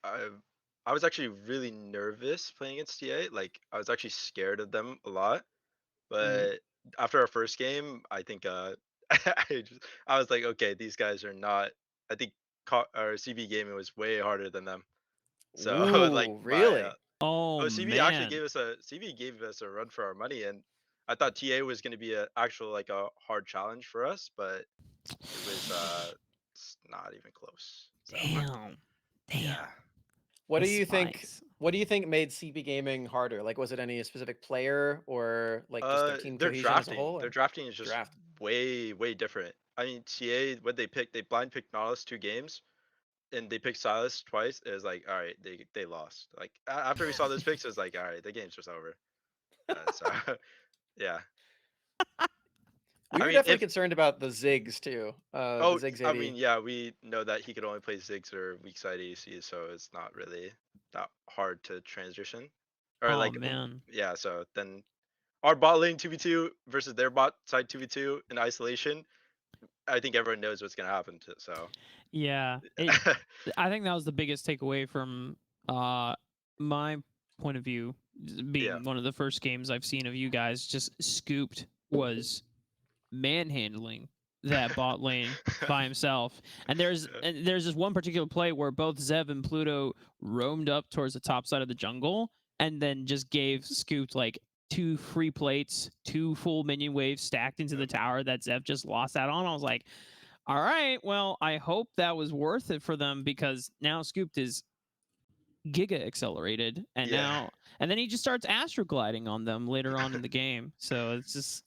I was actually really nervous playing against TA. Like I was actually scared of them a lot. Hmm. But after our first game, I think I was like, okay, these guys are not. I think our CB gaming was way harder than them. So like Ooh, my really? Oh CB actually man. gave us a run for our money, and I thought TA was going to be a actual like a hard challenge for us, but it was not even close. So Damn. Damn. yeah, What The do you think? spikes. What do you think made CB gaming harder? Like, was it any specific player or like just their team cohesion as a whole? their Or drafting is just draft? way different. I mean, TA what they picked, they blind picked Nautilus 2 games and they picked Silas twice. It was like, all right, they lost. Like after we saw those picks, it was like, all right, the game's just over. So yeah, We I were mean, definitely if concerned about the Zigs too. The Zigs I mean, 80. yeah, we know that he could only play Ziggs or weak side ADC, so it's not really that hard to transition. Or Oh like, man. yeah, so then our bot lane 2v2 versus their bot side 2v2 in isolation. I think everyone knows what's gonna happen. So Yeah. I think that was the biggest takeaway from my point of view, yeah, being one of the first games I've seen of you guys just scooped was manhandling that bot lane by himself. yeah, And there's this one particular play where both Zev and Pluto roamed up towards the top side of the jungle and then just gave scooped like two free plates, two full minion waves stacked into the yeah, tower that Zev just lost out on. I was like, all right, well, I hope that was worth it for them because now Scooped is giga accelerated yeah, and then he just starts astrogliding on them later on in the game. So it's just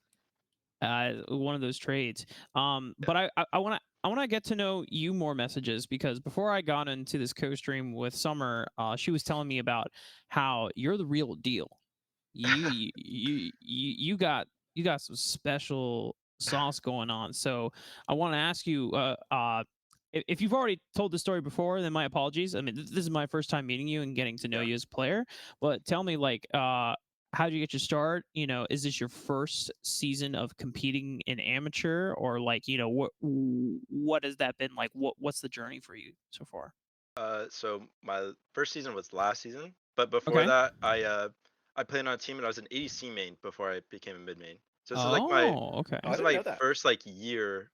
one of those trades. yeah, But I want to get to know you more, messages, because before I got into this co-stream with Summer, she was telling me about how you're the real deal. You got some special sauce going on. So I want to ask you, if you've already told the story before, then my apologies. I mean, this is my first time meeting you and getting to know yeah. you as a player. But tell me, like, how did you get your start? Is this your first season of competing in amateur, or like, what has that been like? What's the journey for you so far? So my first season was last season, but before Okay. that, I played on a team and I was an ADC main before I became a mid main. So Oh, okay. Oh, I this is didn't my know that. first like year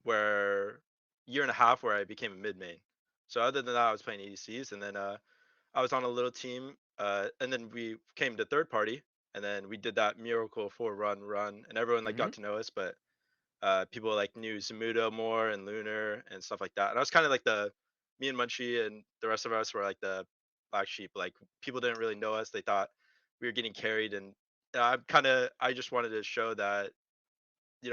and a half where I became a mid main. So other than that, I was playing ADCs, and then I was on a little team, and then we came to third party, and then we did that Miracle 4 run, and everyone like Hmm. got to know us, but people like knew Zamudo more and Lunar and stuff like that. And I was kind of like me and Munchie and the rest of us were like the black sheep. Like people didn't really know us. They thought we were getting carried, and I just wanted to show that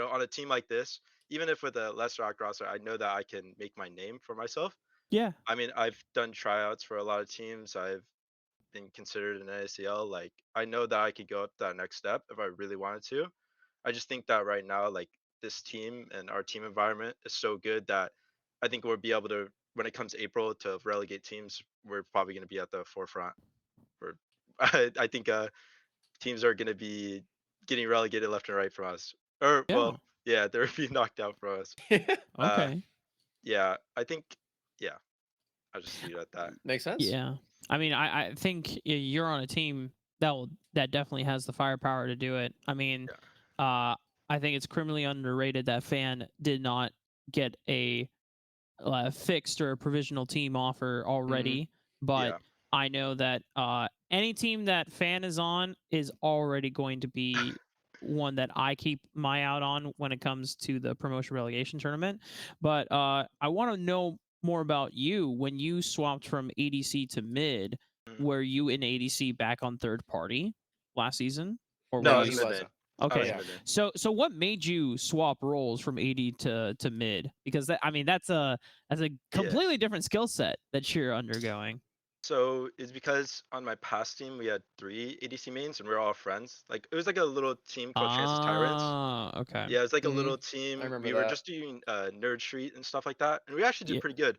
on a team like this, even if with a less rock roster, I know that I can make my name for myself. Yeah. I mean, I've done tryouts for a lot of teams. I've been considered an ACL. Like I know that I could go up that next step if I really wanted to. I just think that right now, like this team and our team environment is so good that I think we'll be able to, when it comes April to relegate teams, we're probably going to be at the forefront. For I think teams are going to be getting relegated left and right from us. Or Yeah. well, yeah, they're being knocked out from us. Uh, Okay. yeah, I think, yeah. I'll just leave it at that. Makes sense. Yeah. I mean, I think you're on a team that definitely has the firepower to do it. I mean, Yeah. uh, I think it's criminally underrated that Fan did not get a fixed or a provisional team offer Hmm. already, but Yeah. I know that any team that Fan is on is already going to be one that I keep my out on when it comes to the promotion relegation tournament. But I want to know more about you. When you swapped from ADC to mid, Mhm. were you in ADC back on third party last season, or were No, I No, you? was he mid lane. wasn't. I was Okay, Yeah. mid lane. so what made you swap roles from AD to mid? Because I mean that's a Yeah. completely different skill set that you're undergoing. So it's because on my past team we had 3 ADC mains and we were all friends. Like it was like a little team called Chances Tyrants. Ah, okay. Yeah, it's like a Hmm. little I team. remember We were that. just doing Nerd Street and stuff like that, and we actually did Yeah. pretty good.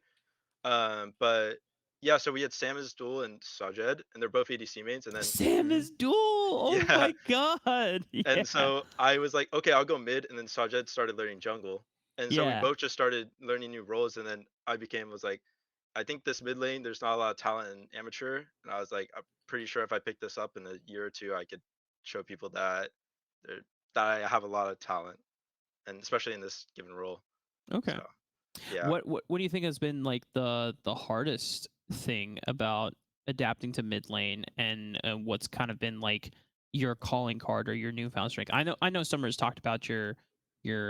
But yeah, so we had Sam as duel and Sajed, and they're both ADC mains, and then Sam Hmm. is dual. Oh yeah, my god. and Yeah. so I was like, okay, I'll go mid, and then Sajed started learning jungle, and so we Yeah. both just started learning new roles, and then I was like, I think this mid lane, there's not a lot of talent in amateur, and I was like, I'm pretty sure if I pick this up in a year or two, I could show people they're- that I have a lot of talent, and especially in this given role. Okay. So yeah. What do you think has been like the hardest thing about adapting to mid lane, and what's kind of been like your calling card or your newfound strength? I know Summer's talked about your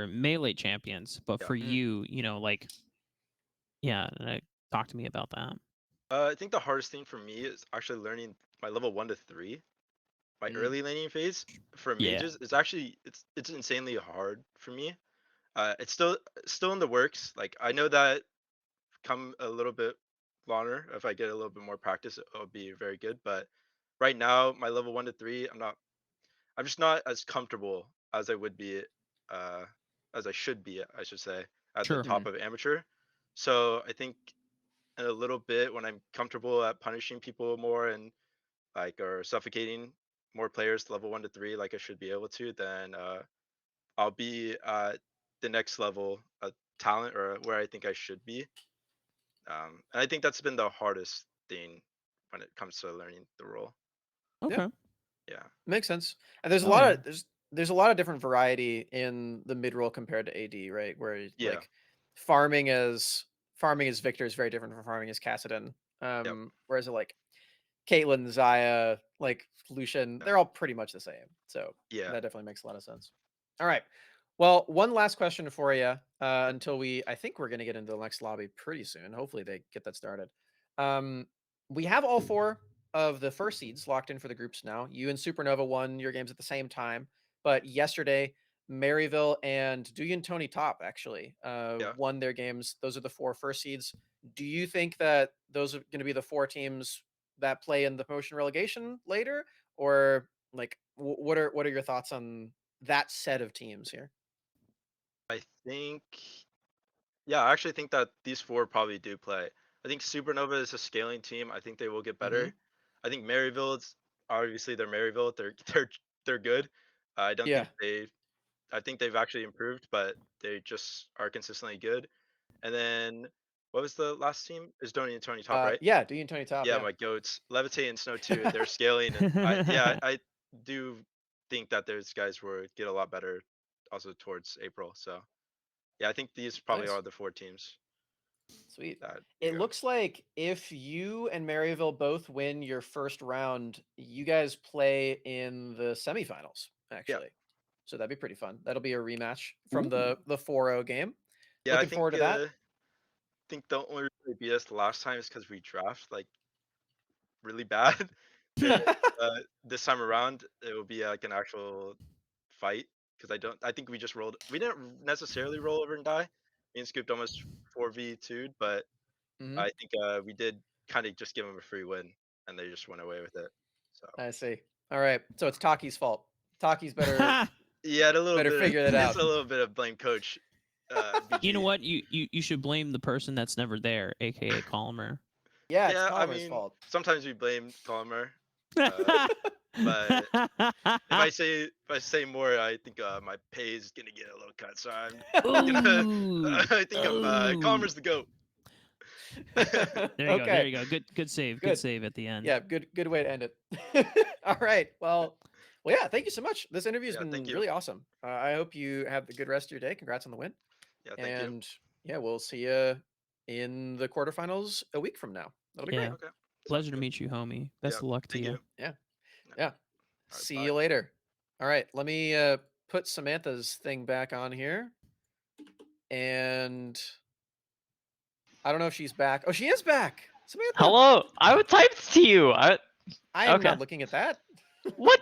melee champions, but Yeah. for Hmm. you, like yeah, talk to me about that. I think the hardest thing for me is actually learning my level 1 to 3. My Hmm. early laning phase for Yeah. mages is actually it's insanely hard for me. It's still in the works. Like I know that come a little bit longer, if I get a little bit more practice, it'll be very good. But right now, my level 1 to 3, I'm just not as comfortable as I would be, uh, as I should be, I should say, at the Sure. Hmm. top of amateur. So I think in a little bit when I'm comfortable at punishing people more and like or suffocating more players to level 1 to 3 like I should be able to, then I'll be at the next level of talent or where I think I should be. And I think that's been the hardest thing when it comes to learning the role. Yeah. Okay. Yeah. Makes sense. And there's a Oh lot yeah. of there's a lot of different variety in the mid roll compared to AD, right? Where Yeah. like farming as farming as Victor is very different from farming as Cassidon. Yep. Whereas like Caitlyn, Zaya, like Lucian, Yeah. they're all pretty much the same. So Yeah. that definitely makes a lot of sense. All right. Well, one last question for you until I think we're going to get into the next lobby pretty soon. Hopefully they get that started. Um, we have all four of the first seeds locked in for the groups now. You and Supernova won your games at the same time, but yesterday Maryville and Duy and Tony Top actually Yeah. won their games. Those are the four first seeds. Do you think that those are going to be the four teams that play in the promotion relegation later, or like what are your thoughts on that set of teams here? I think yeah, I actually think that these four probably do play. I think Supernova is a scaling team. I think they will get Hmm. better. I think Maryville, it's obviously they're Maryville. They're good. I don't Yeah. think I think they've actually improved, but they just are consistently good. And then what was the last team? Is Donny and Tony Top, right? Yeah. Do you and Tony Top? Yeah, Yeah. my goats. Levitate and Snow 2, they're scaling and I do think that those guys will get a lot better also towards April. So yeah, I think these probably Nice. are the 4 teams Sweet. that It go. looks like if you and Maryville both win your first round, you guys play in the semifinals, Yeah. actually. So that'd be pretty fun. That'll be a rematch from Ooh. the 4-0 game. Yeah, Looking forward to that. think the only reason they beat us the last time is because we draft like really bad. And this time around it will be like an actual fight because I think we didn't necessarily roll over and die. Me and Scooped almost 4v2'd, but Hmm. I think we did kind of just give them a free win and they just went away with it. So I see. All right. So it's Taki's fault. Taki's yeah, better figure that it's out. a little bit of blame coach You know BG. what? You should blame the person that's never there, aka Calmer. Yeah, it's Yeah, I Collimer's mean fault. sometimes we blame Colmer, uh, but if I say more, I think my pay is gonna get a little cut. So I'm gonna. Ooh. I think I'm Ooh. Calmer's the goat. There you go. There Okay. you go. Good save. Good Good. save at the end. Yeah, good way to end it. All right. Well, yeah, thank you so much. This interview has Yeah, thank been you. really awesome. I hope you have a good rest of your day. Congrats on the win. Yeah, thank you. And yeah, we'll see you in the quarterfinals a week from now. That'll be great. Yeah. Okay, sounds Pleasure to good. meet you, homie. Yeah, Best of luck to thank you. you. Yeah. Yeah. Yeah. All right, See bye. you later. All right, let me put Samantha's thing back on here. And I don't know if she's back. Oh, she is back. Samantha, Hello. I would type to you. I am Okay. not looking at that. What?